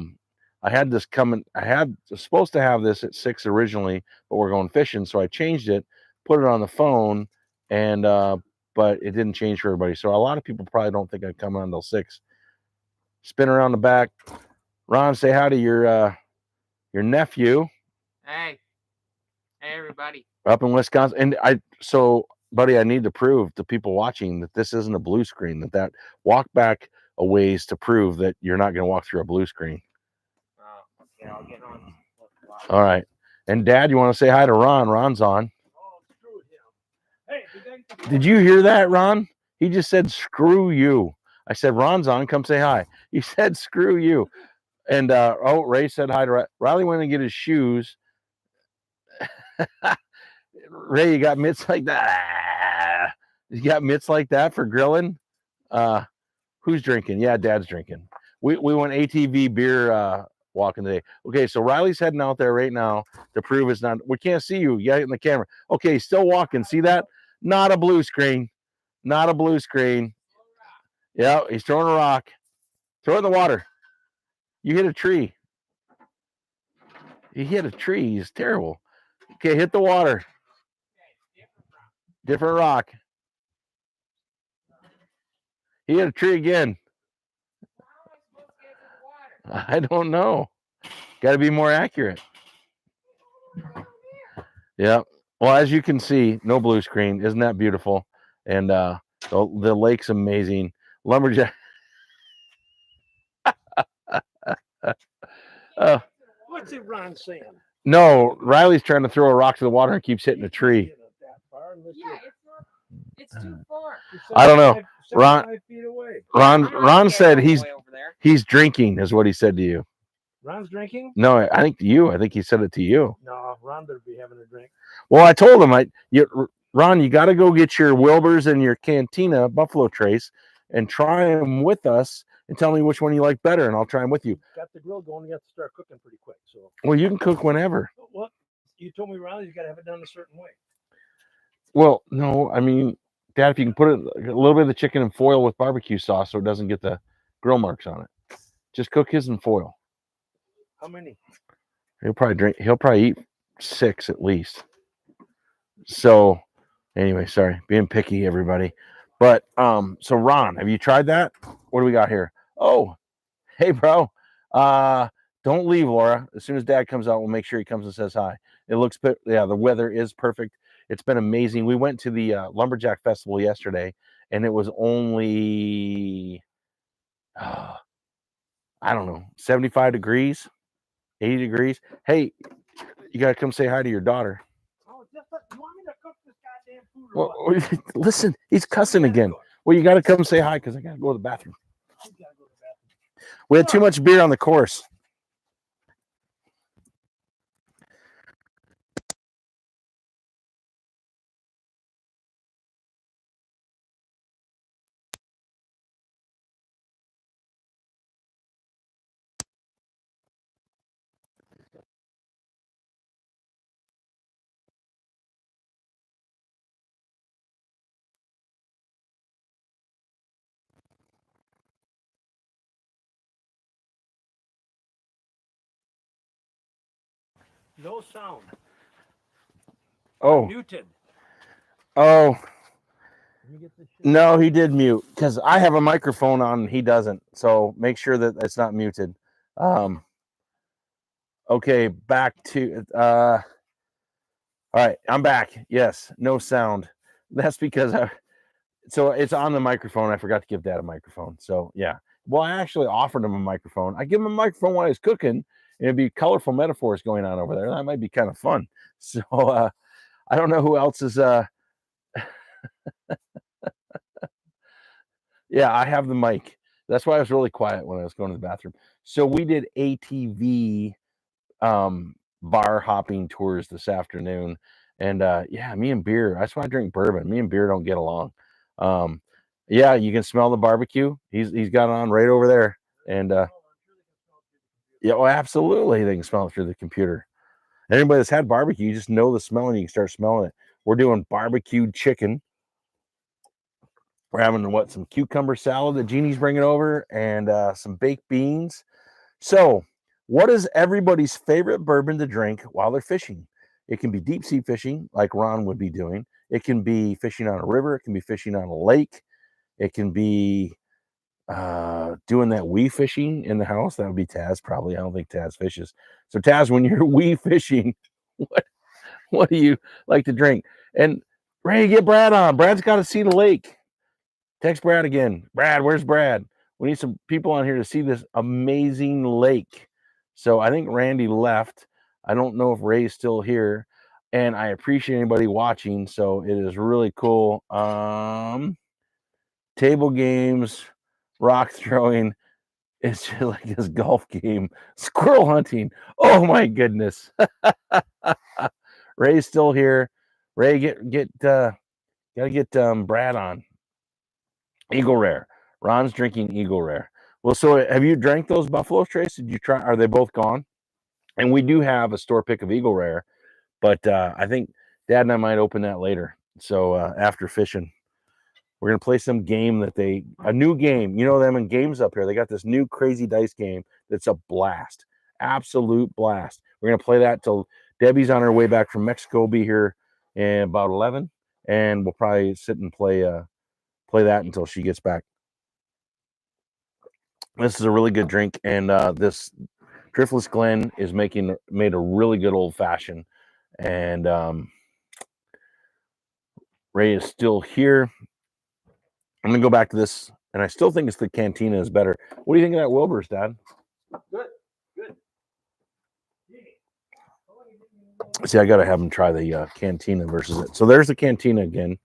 Speaker 2: had this coming. Was supposed to have this at 6 originally, but we're going fishing, so I changed it, put it on the phone, and but it didn't change for everybody. So a lot of people probably don't think I'd come on until 6. Spin around the back. Ron, say hi to your nephew.
Speaker 3: Hey, everybody.
Speaker 2: Up in Wisconsin. And buddy, I need to prove to people watching that this isn't a blue screen, that walk back a ways to prove that you're not going to walk through a blue screen.
Speaker 3: Okay, I'll get on.
Speaker 2: All right. And Dad, you want to say hi to Ron? Ron's on.
Speaker 1: Oh, screw him. Hey,
Speaker 2: did you hear that, Ron? He just said, screw you. I said, Ron's on. Come say hi. He said, screw you. And Ray said hi to Riley. Went and get his shoes. Ray, you got mitts like that? You got mitts like that for grilling? Who's drinking? Yeah, Dad's drinking. We went ATV beer walking today. Okay, so Riley's heading out there right now to prove it's not. We can't see you. Yeah, in the camera. Okay, still walking. See that? Not a blue screen. Not a blue screen. Yeah, he's throwing a rock. Throw it in the water. You hit a tree. He hit a tree. He's terrible. Okay, hit the water. Different rock. He hit a tree again. I don't know. Got to be more accurate. Yeah. Well, as you can see, no blue screen. Isn't that beautiful? And the lake's amazing. Lumberjack.
Speaker 1: what's it Ron saying?
Speaker 2: No, Riley's trying to throw a rock to the water and keeps hitting a tree.
Speaker 3: Yeah, it's too far.
Speaker 2: I don't know. Ron,
Speaker 1: 75 feet away.
Speaker 2: Ron said he's drinking, is what he said to you.
Speaker 1: Ron's drinking?
Speaker 2: No, I think to you. I think he said it to you.
Speaker 1: No, Ron better be having a drink.
Speaker 2: Well, I told him, Ron, you got to go get your Wilbur's and your Cantina Buffalo Trace and try them with us and tell me which one you like better, and I'll try them with you.
Speaker 1: Got the grill going. You have to start cooking pretty quick. So.
Speaker 2: Well, you can cook whenever.
Speaker 1: Well, you told me, Riley, you got to have it done a certain way.
Speaker 2: Well, no, I mean, Dad, if you can put a little bit of the chicken in foil with barbecue sauce so it doesn't get the grill marks on it. Just cook his in foil.
Speaker 1: How many?
Speaker 2: He'll probably eat 6 at least. So anyway, sorry, being picky, everybody. But so Ron, have you tried that? What do we got here? Oh, hey bro. Don't leave, Laura. As soon as Dad comes out, we'll make sure he comes and says hi. It looks the weather is perfect. It's been amazing. We went to the Lumberjack Festival yesterday, and it was only I don't know, 75 degrees, 80 degrees. Hey, you gotta come say hi to your daughter.
Speaker 1: Oh, you want me to cook this goddamn food?
Speaker 2: Well, listen, he's cussing again. Well, you gotta come say hi because I gotta go to the bathroom. We had too much beer on the course.
Speaker 1: No sound.
Speaker 2: Oh,
Speaker 1: Muted.
Speaker 2: oh,
Speaker 1: Can you get this shit?
Speaker 2: no, he did mute because I have a microphone on and he doesn't. So make sure that it's not muted. Okay, back to all right, I'm back. Yes, no sound. That's because so it's on the microphone. I forgot to give Dad a microphone. So yeah. Well, I actually offered him a microphone. I give him a microphone while he's cooking, and it'd be colorful metaphors going on over there. That might be kind of fun. So I don't know who else is yeah, I have the mic. That's why I was really quiet when I was going to the bathroom. So we did ATV bar hopping tours this afternoon. And yeah, me and Beer, that's why I drink bourbon. Me and Beer don't get along. Yeah, you can smell the barbecue. He's got it on right over there. And yeah, well, absolutely, they can smell it through the computer. Anybody that's had barbecue, you just know the smell and you can start smelling it. We're doing barbecued chicken. We're having what, some cucumber salad that Jeannie's bringing over, and some baked beans. So, what is everybody's favorite bourbon to drink while they're fishing? It can be deep sea fishing, like Ron would be doing. It can be fishing on a river. It can be fishing on a lake. It can be doing that wee fishing in the house. That would be Taz, probably. I don't think Taz fishes. So, Taz, when you're wee fishing, what do you like to drink? And Ray, get Brad on. Brad's got to see the lake. Text Brad again. Brad, where's Brad? We need some people on here to see this amazing lake. So I think Randy left. I don't know if Ray's still here. And I appreciate anybody watching. So it is really cool. Table games, rock throwing. It's just like this golf game. Squirrel hunting. Oh my goodness. Ray's still here. Ray, gotta get Brad on. Eagle Rare. Ron's drinking Eagle Rare. Well, so have you drank those Buffalo Trace? Did you try? Are they both gone? And we do have a store pick of Eagle Rare, but I think Dad and I might open that later. So after fishing, we're gonna play some game a new game. You know them in games up here. They got this new crazy dice game that's a blast, absolute blast. We're gonna play that till Debbie's on her way back from Mexico. Will be here in about 11, and we'll probably sit and play that until she gets back. This is a really good drink, and this Driftless Glen is made a really good old fashioned. And Ray is still here. I'm gonna go back to this, and I still think it's the Cantina is better. What do you think of that Wilbur's, Dad?
Speaker 1: Good. Good.
Speaker 2: See, I gotta have him try the Cantina versus it. So there's the Cantina again,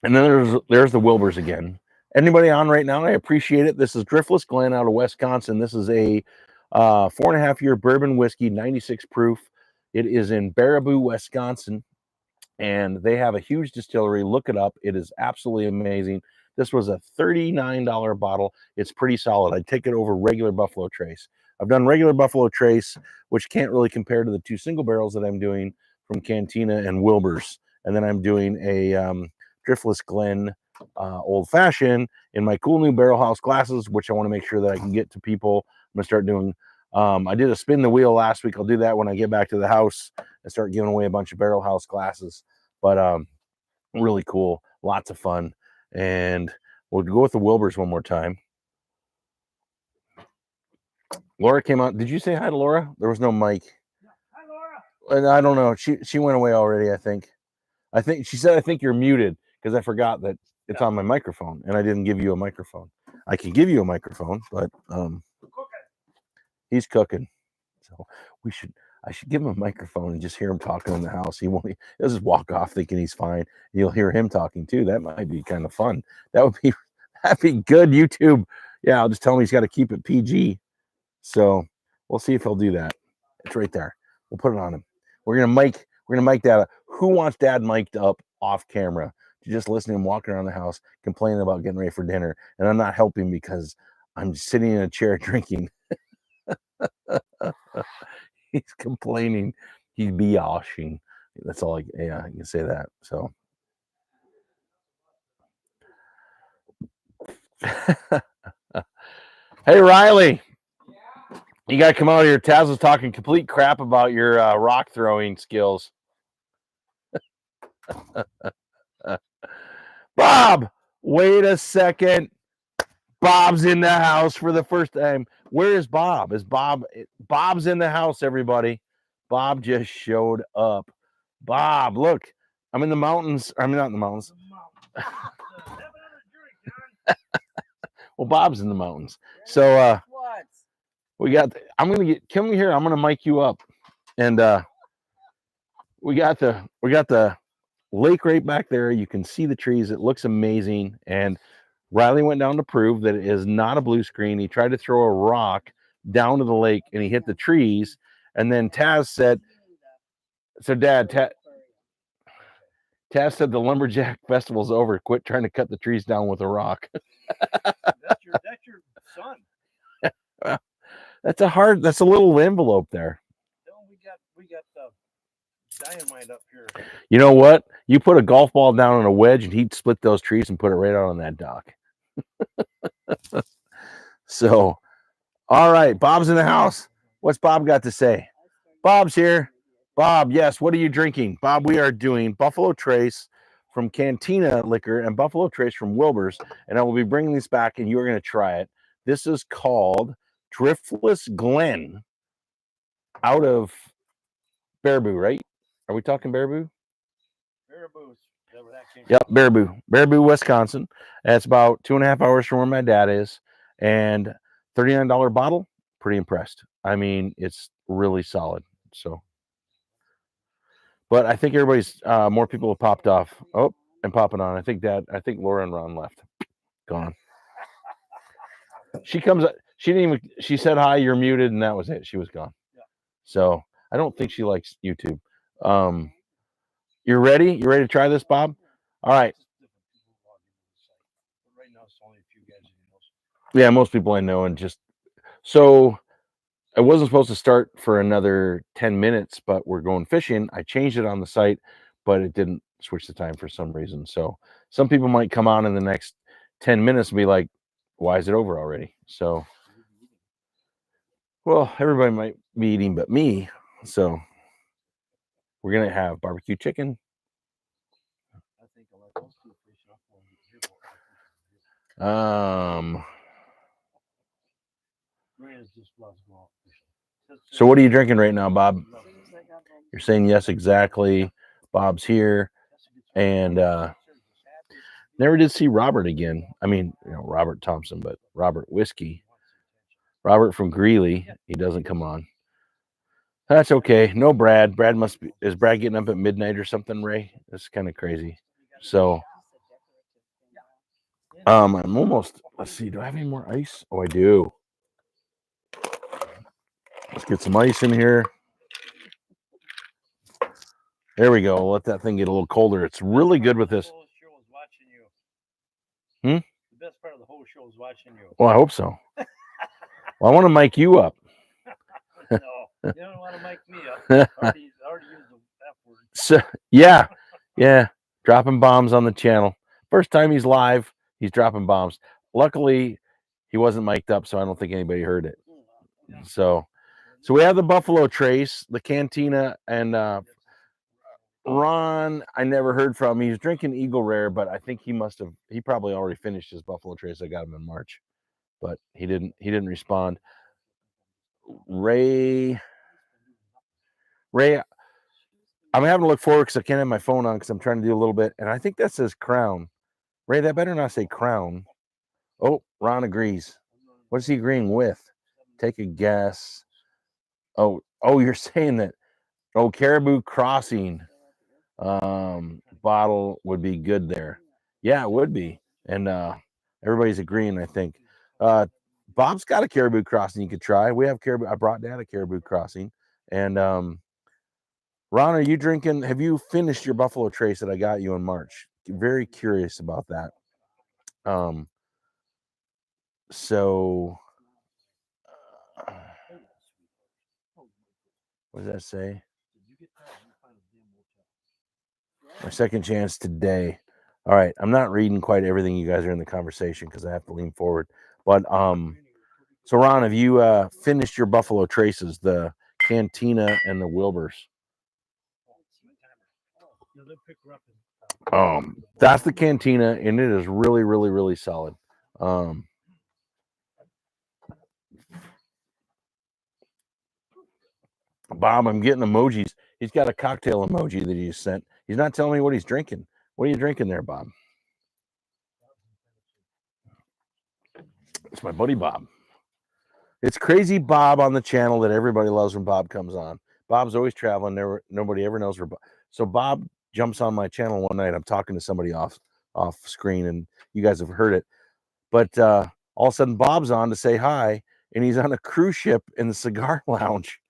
Speaker 2: and then there's the Wilbur's again. Anybody on right now? I appreciate it. This is Driftless Glen out of Wisconsin. This is a 4.5-year bourbon whiskey, 96 proof. It is in Baraboo, Wisconsin, and they have a huge distillery. Look it up. It is absolutely amazing. This was a $39 bottle. It's pretty solid. I'd take it over regular Buffalo Trace. I've done regular Buffalo Trace, which can't really compare to the two single barrels that I'm doing from Cantina and Wilbur's. And then I'm doing a Driftless Glen old fashioned in my cool new barrel house glasses, which I want to make sure that I can get to people. I'm gonna start doing. I did a spin the wheel last week. I'll do that when I get back to the house and start giving away a bunch of barrel house glasses. But really cool, lots of fun, and we'll go with the Wilbur's one more time. Laura came out. Did you say hi to Laura? There was no mic.
Speaker 1: Hi, Laura.
Speaker 2: And I don't know. She went away already. I think she said I think you're muted because I forgot that it's on my microphone and I didn't give you a microphone. I can give you a microphone, but he's cooking. So I should give him a microphone and just hear him talking in the house. He'll just walk off thinking he's fine. You'll hear him talking too. That'd be kind of fun. That'd be good. YouTube. Yeah, I'll just tell him he's got to keep it PG. So we'll see if he'll do that. It's right there. We'll put it on him. We're gonna mic Dad. Who wants Dad mic'd up off camera to just listen to him walking around the house complaining about getting ready for dinner? And I'm not helping because I'm sitting in a chair drinking. He's complaining. He's biashing. That's all I can say that. So hey Riley. You got to come out here. Taz was talking complete crap about your rock throwing skills. Bob, wait a second. Bob's in the house for the first time. Where is Bob? Bob's in the house, everybody. Bob just showed up. Bob, look. I'm in the mountains. I'm not in the mountains. Well, Bob's in the mountains. So we got come here. I'm gonna mic you up. And we got the lake right back there. You can see the trees. It looks amazing. And Riley went down to prove that it is not a blue screen. He tried to throw a rock down to the lake and he hit the trees. And then Taz said, so Dad, Taz said the Lumberjack Festival's over. Quit trying to cut the trees down with a rock.
Speaker 1: That's your son.
Speaker 2: That's a little envelope there.
Speaker 1: No, we got dynamite up here.
Speaker 2: You know what? You put a golf ball down on a wedge and he'd split those trees and put it right out on that dock. So, all right, Bob's in the house. What's Bob got to say? Bob's here. Bob, yes, what are you drinking? Bob, we are doing Buffalo Trace from Cantina Liquor and Buffalo Trace from Wilbur's, and I will be bringing this back, and you're going to try it. This is called Driftless Glen out of Baraboo, right? Are we talking Baraboo?
Speaker 1: Baraboo.
Speaker 2: Yep, Baraboo, Wisconsin. That's about 2.5 hours from where my dad is, and $39 bottle. Pretty impressed. I mean, it's really solid. So, but I think everybody's more people have popped off. Oh, and popping on. I think Laura and Ron left. Gone. She comes. She didn't even. She said hi. You're muted, and that was it. She was gone.
Speaker 1: Yeah.
Speaker 2: So I don't think she likes YouTube. You're ready? You ready to try this, Bob? All right.
Speaker 1: Right now, it's only a few guys in the house.
Speaker 2: Yeah, most people I know, and just so I wasn't supposed to start for another 10 minutes, but we're going fishing. I changed it on the site, but it didn't switch the time for some reason. So some people might come on in the next 10 minutes and be like, why is it over already? So, well, everybody might be eating but me. So we're going to have barbecue chicken.
Speaker 1: I think I'll let those two fish up.
Speaker 2: So what are you drinking right now, Bob? You're saying yes, exactly. Bob's here. And never did see Robert again. I mean, Robert Thompson, but Robert Whiskey. Robert from Greeley. He doesn't come on. That's okay. No Brad. Is Brad getting up at midnight or something, Ray? That's kind of crazy. So I'm almost, let's see, do I have any more ice? Oh, I do. Let's get some ice in here. There we go. Let that thing get a little colder. It's really good with this.
Speaker 1: The best part of the whole show is watching you.
Speaker 2: Well, I hope so. Well, I want to mic you up.
Speaker 1: No, you don't want to mic me up. Already used the F word.
Speaker 2: So, yeah, dropping bombs on the channel. First time he's live, he's dropping bombs. Luckily, he wasn't mic'd up, so I don't think anybody heard it. So we have the Buffalo Trace, the Cantina, and Ron, I never heard from. He was drinking Eagle Rare, but I think he probably already finished his Buffalo Trace. I got him in March, but he didn't respond. Ray, I'm having to look forward because I can't have my phone on because I'm trying to do a little bit, and I think that says Crown. Ray, that better not say Crown. Oh, Ron agrees. What is he agreeing with? Take a guess. Oh, you're saying that. Oh, Caribou Crossing bottle would be good there. Yeah, it would be. And everybody's agreeing, I think. Bob's got a Caribou Crossing you could try. We have Caribou. I brought Dad a Caribou Crossing. And Ron, are you drinking? Have you finished your Buffalo Trace that I got you in March? Very curious about that. So what does that say? My second chance today. All right. I'm not reading quite everything you guys are in the conversation because I have to lean forward. But So Ron, have you finished your Buffalo Traces, the Cantina and the Wilburs? That's the Cantina, and it is really, really, really solid. Bob, I'm getting emojis. He's got a cocktail emoji that he just sent. He's not telling me what he's drinking. What are you drinking there, Bob? It's my buddy Bob. It's Crazy Bob on the channel that everybody loves when Bob comes on. Bob's always traveling. Nobody ever knows where Bob. So Bob jumps on my channel one night. I'm talking to somebody off screen, and you guys have heard it. But all of a sudden, Bob's on to say hi, and he's on a cruise ship in the cigar lounge,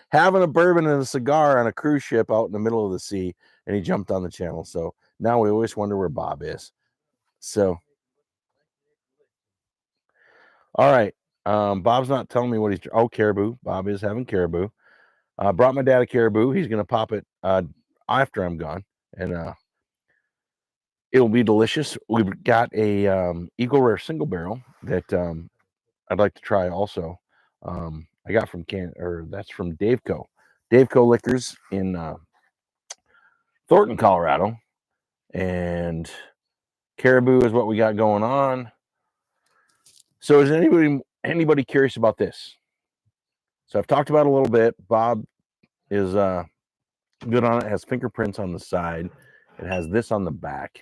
Speaker 2: having a bourbon and a cigar on a cruise ship out in the middle of the sea. And he jumped on the channel. So now we always wonder where Bob is. So, all right. Bob's not telling me what he's. Oh, caribou. Bob is having caribou. Brought my dad a caribou. He's gonna pop it after I'm gone, and it'll be delicious. We've got a Eagle Rare single barrel that I'd like to try also. I got from that's from Daveco Liquors in Thornton, Colorado, and caribou is what we got going on. So is anybody curious about this? So I've talked about it a little bit. Bob is good on it. It has fingerprints on the side. It has this on the back.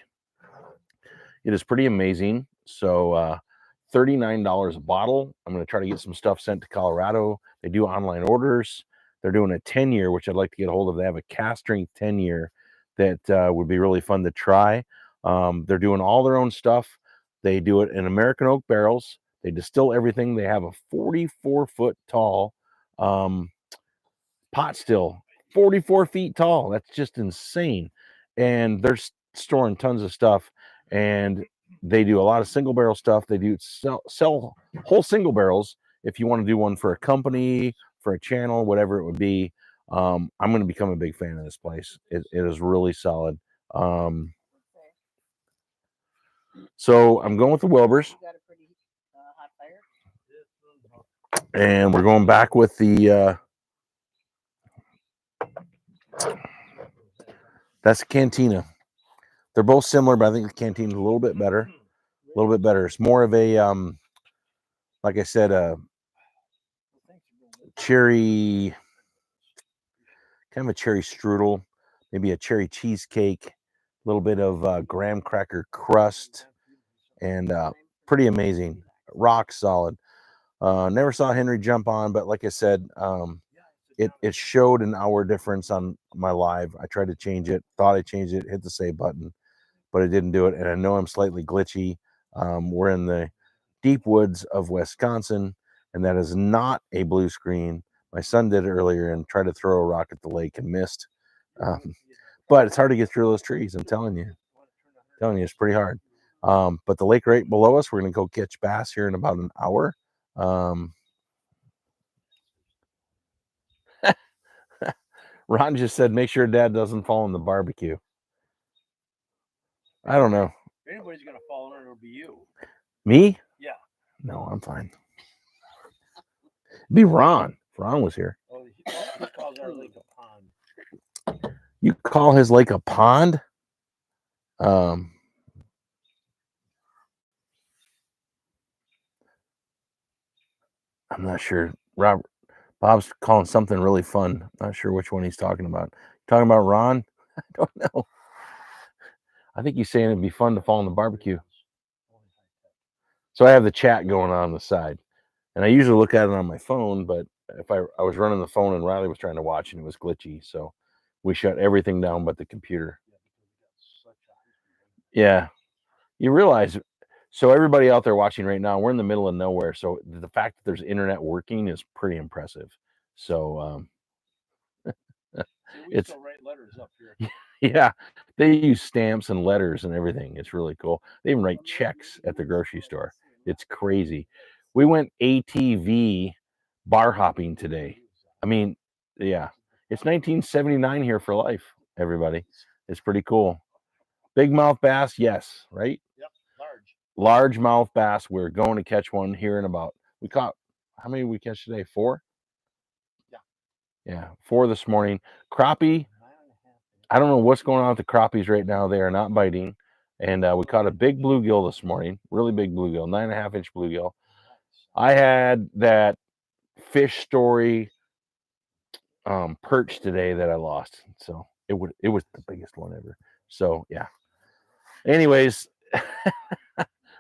Speaker 2: It is pretty amazing. So $39 a bottle. I'm going to try to get some stuff sent to Colorado. They do online orders. They're doing a 10-year, which I'd like to get a hold of. They have a cast strength 10-year that would be really fun to try. They're doing all their own stuff. They do it in American oak barrels. They distill everything. They have a 44-foot tall pot still, 44 feet tall. That's just insane. And they're storing tons of stuff. And they do a lot of single barrel stuff. They do sell whole single barrels if you want to do one for a company, for a channel, whatever it would be. I'm going to become a big fan of this place. It is really solid. So I'm going with the Wilburs. And we're going back with the that's a Cantina. They're both similar, but I think the Cantina's a little bit better. A little bit better. It's more of a like I said, a cherry, kind of a cherry strudel, maybe a cherry cheesecake, a little bit of graham cracker crust, and pretty amazing. Rock solid. Never saw Henry jump on, but like I said, it showed an hour difference on my live. I tried to change it, thought I changed it, hit the save button, but it didn't do it. And I know I'm slightly glitchy. We're in the deep woods of Wisconsin, and that is not a blue screen. My son did it earlier and tried to throw a rock at the lake and missed. But it's hard to get through those trees. I'm telling you, it's pretty hard. But the lake right below us, we're going to go catch bass here in about an hour. Ron just said, make sure Dad doesn't fall in the barbecue. I don't know.
Speaker 1: If anybody's gonna fall in it, it'll be you.
Speaker 2: Me?
Speaker 1: Yeah.
Speaker 2: No, I'm fine. It'd be Ron. If Ron was here.
Speaker 1: Oh, he calls our lake a pond.
Speaker 2: You call his lake a pond? I'm not sure. Bob's calling something really fun. Not sure which one he's talking about. Talking about Ron? I don't know. I think he's saying it'd be fun to fall in the barbecue. So I have the chat going on the side. And I usually look at it on my phone, but if I was running the phone and Riley was trying to watch and it was glitchy. So we shut everything down but the computer. Yeah. You realize, so everybody out there watching right now, we're in the middle of nowhere. So the fact that there's internet working is pretty impressive. So
Speaker 1: we still write letters up here.
Speaker 2: Yeah, they use stamps and letters and everything. It's really cool. They even write checks at the grocery store. It's crazy. We went ATV bar hopping today. I mean, yeah, it's 1979 here for life, everybody. It's pretty cool. Big mouth bass, yes, right?
Speaker 1: Yep, large.
Speaker 2: largemouth bass. We're going to catch one here in about. We caught how many we catch today? 4. Yeah, 4 this morning. Crappie. I don't know what's going on with the crappies right now. They are not biting. And we caught a big bluegill this morning. Really big bluegill, 9.5-inch bluegill. I had that fish story perch today that I lost. So it was the biggest one ever. So yeah. Anyways,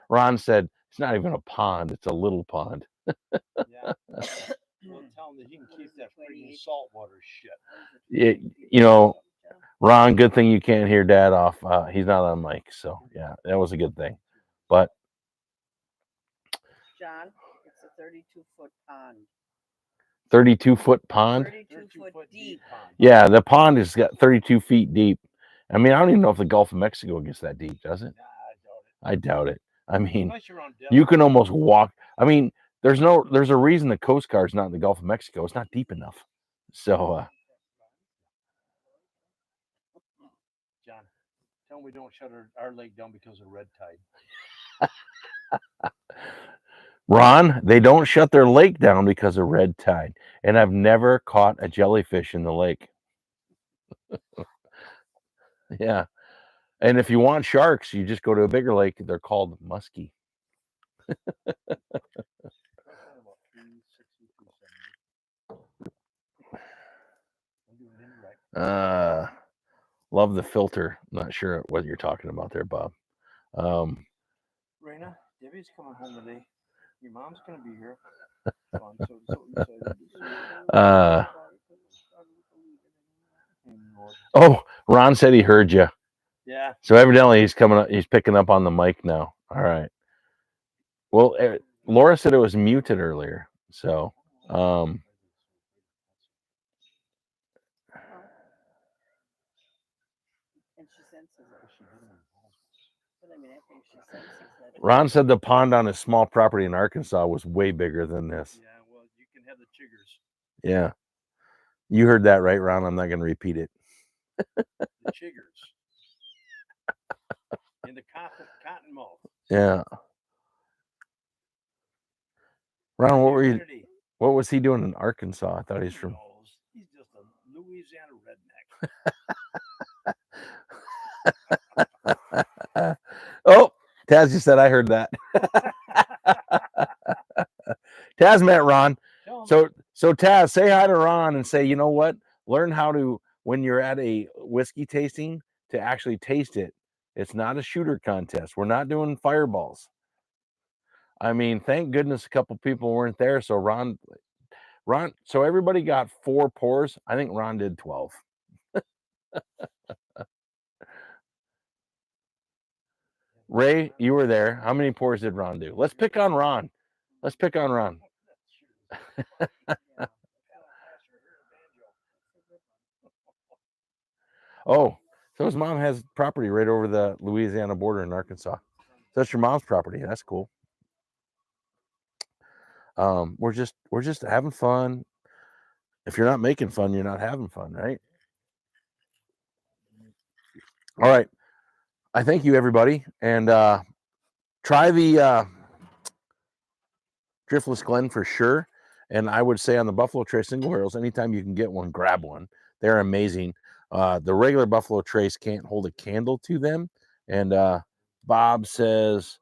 Speaker 2: Ron said it's not even a pond, it's a little pond.
Speaker 1: Yeah. Well, tell him that he can keep that freaking saltwater shit.
Speaker 2: Ron, good thing you can't hear Dad off. He's not on mic, so yeah, that was a good thing. But
Speaker 4: John, it's a 32-foot pond.
Speaker 2: 32-foot pond?
Speaker 4: 32-foot deep.
Speaker 1: Pond.
Speaker 2: Yeah, the pond has got 32 feet deep. I mean, I don't even know if the Gulf of Mexico gets that deep, does it?
Speaker 1: Nah,
Speaker 2: I doubt it. I mean,
Speaker 1: unless you're on
Speaker 2: you can almost walk. I mean, there's a reason the Coast Guard's not in the Gulf of Mexico. It's not deep enough. So,
Speaker 1: John, tell him we don't shut our lake down because of red tide.
Speaker 2: Ron, they don't shut their lake down because of red tide. And I've never caught a jellyfish in the lake. Yeah. And if you want sharks, you just go to a bigger lake. They're called muskie. Love the filter. Not sure what you're talking about there, Bob.
Speaker 1: Raina, Debbie's coming home today. Your mom's gonna be here.
Speaker 2: Oh, Ron said he heard you.
Speaker 1: Yeah.
Speaker 2: So evidently he's coming up. He's picking up on the mic now. All right. Well, Laura said it was muted earlier. So,
Speaker 4: And she senses it. But I mean, I think she senses that.
Speaker 2: Ron said the pond on his small property in Arkansas was way bigger than this.
Speaker 1: Yeah, well, you can have the chiggers.
Speaker 2: Yeah. You heard that right, Ron. I'm not going to repeat it.
Speaker 1: The chiggers. And the cottonmouth.
Speaker 2: Yeah. Ron, what was he doing in Arkansas? I thought he's from.
Speaker 1: He's just a Louisiana redneck.
Speaker 2: Oh, Taz just said I heard that. Taz met Ron. So Taz, say hi to Ron and say, you know what? Learn how to, when you're at a whiskey tasting, to actually taste it. It's not a shooter contest. We're not doing fireballs. I mean, thank goodness a couple people weren't there. So Ron, so everybody got 4 pours. I think Ron did 12. Ray, you were there. How many pours did Ron do? Let's pick on Ron. Oh, so his mom has property right over the Louisiana border in Arkansas. So that's your mom's property. That's cool. We're just having fun. If you're not making fun, you're not having fun, right? All right. I thank you, everybody, and try the Driftless Glen for sure. And I would say on the Buffalo Trace single barrels, anytime you can get one, grab one. They're amazing. The regular Buffalo Trace can't hold a candle to them. And Bob says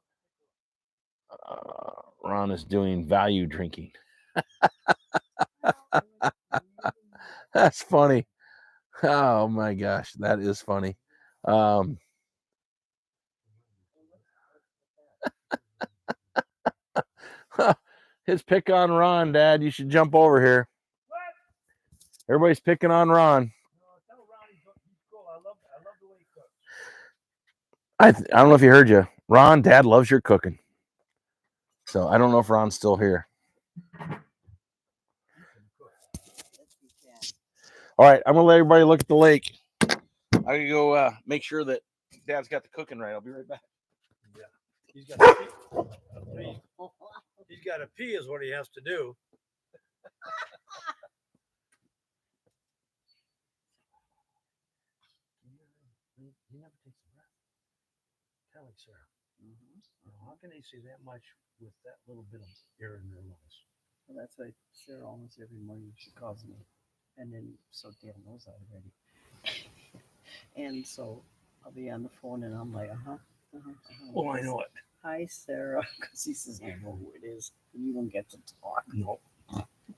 Speaker 2: Ron is doing value drinking. That's funny. Oh my gosh, that is funny. His pick on Ron, Dad. You should jump over here.
Speaker 1: What?
Speaker 2: Everybody's picking on Ron.
Speaker 1: Tell Ron he's cool. I love the way he cooks.
Speaker 2: I don't know if you heard you. Ron, Dad loves your cooking. So I don't know if Ron's still here. All right, I'm gonna let everybody look at the lake. I'm gonna go make sure that Dad's got the cooking right. I'll be right back.
Speaker 1: Yeah, he's got to pee. He's got to pee is what he has to do. He never takes a breath. Kind of like Sarah. How can they see that much with that little bit of air in their lungs?
Speaker 4: Well, that's why Sarah almost every morning she calls me, and then so Dale knows that already. And so I'll be on the phone, and I'm like,
Speaker 1: Oh, I know it.
Speaker 4: Hi, Sarah, because he says I know who it is, and you don't get to talk.
Speaker 1: No.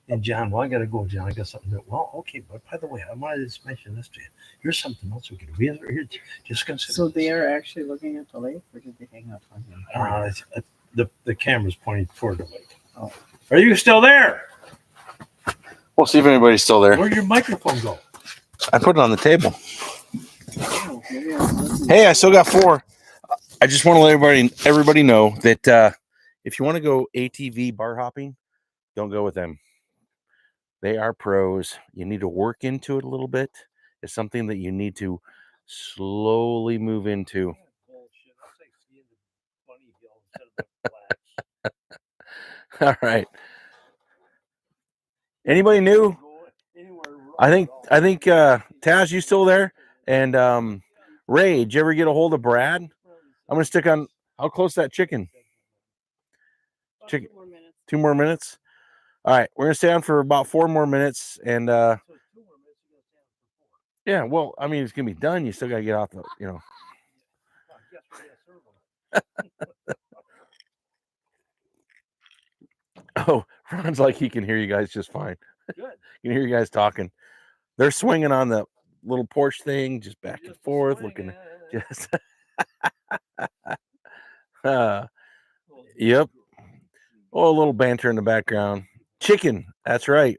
Speaker 1: And John, well, I gotta go, John. I got something to do. Well, okay, but by the way, I wanted to just mention this to you. Here's something else we could do. Here, just consider.
Speaker 4: So they are actually looking at the lake, or did they hang up on him?
Speaker 1: The camera's pointing toward the lake.
Speaker 4: Oh.
Speaker 1: Are you still there?
Speaker 2: We'll see if anybody's still there.
Speaker 1: Where'd your microphone go?
Speaker 2: I put it on the table.
Speaker 4: Oh, maybe I was listening.
Speaker 2: Hey, I still got 4. I just want to let everybody know that if you want to go ATV bar hopping, don't go with them. They are pros. You need to work into it a little bit. It's something that you need to slowly move into.
Speaker 1: Bullshit. That's like skiing the bunny hill instead of the flats.
Speaker 2: All right. Anybody new? I think Taz, you still there? And Ray, did you ever get a hold of Brad? I'm gonna stick on how close that chicken? Chicken.
Speaker 4: 2 more minutes.
Speaker 2: 2 more minutes. All right, we're gonna stay on for about 4 more minutes, and yeah, well, I mean, it's gonna be done. You still gotta get off the, Oh, Ron's like he can hear you guys just fine.
Speaker 1: Good.
Speaker 2: You can hear you guys talking. They're swinging on the little porch thing, just back and forth, looking. Just. Yep. Oh, a little banter in the background. Chicken. That's right.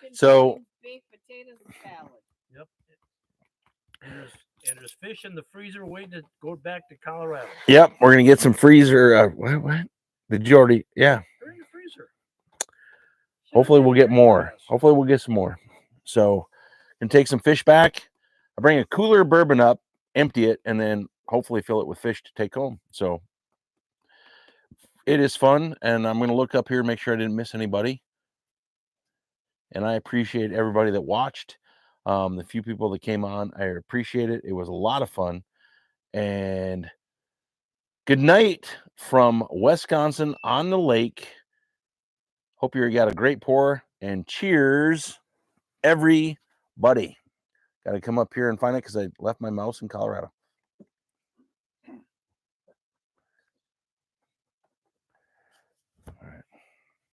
Speaker 4: Chicken,
Speaker 2: So-
Speaker 4: chicken, baked potatoes, and salad.
Speaker 1: Yep. And there's fish in the freezer waiting to go back to Colorado.
Speaker 2: Yep, we're gonna get some freezer. What? Did you already? Yeah.
Speaker 1: They're in the freezer.
Speaker 2: Hopefully we'll get more. Hopefully we'll get some more. So, and take some fish back. I bring a cooler of bourbon up, empty it, and then hopefully fill it with fish to take home. So it is fun, and I'm going to look up here and make sure I didn't miss anybody. And I appreciate everybody that watched. The few people that came on, I appreciate it. It was a lot of fun. And good night from Wisconsin on the lake. Hope you got a great pour, and cheers, everybody. Got to come up here and find it because I left my mouse in Colorado.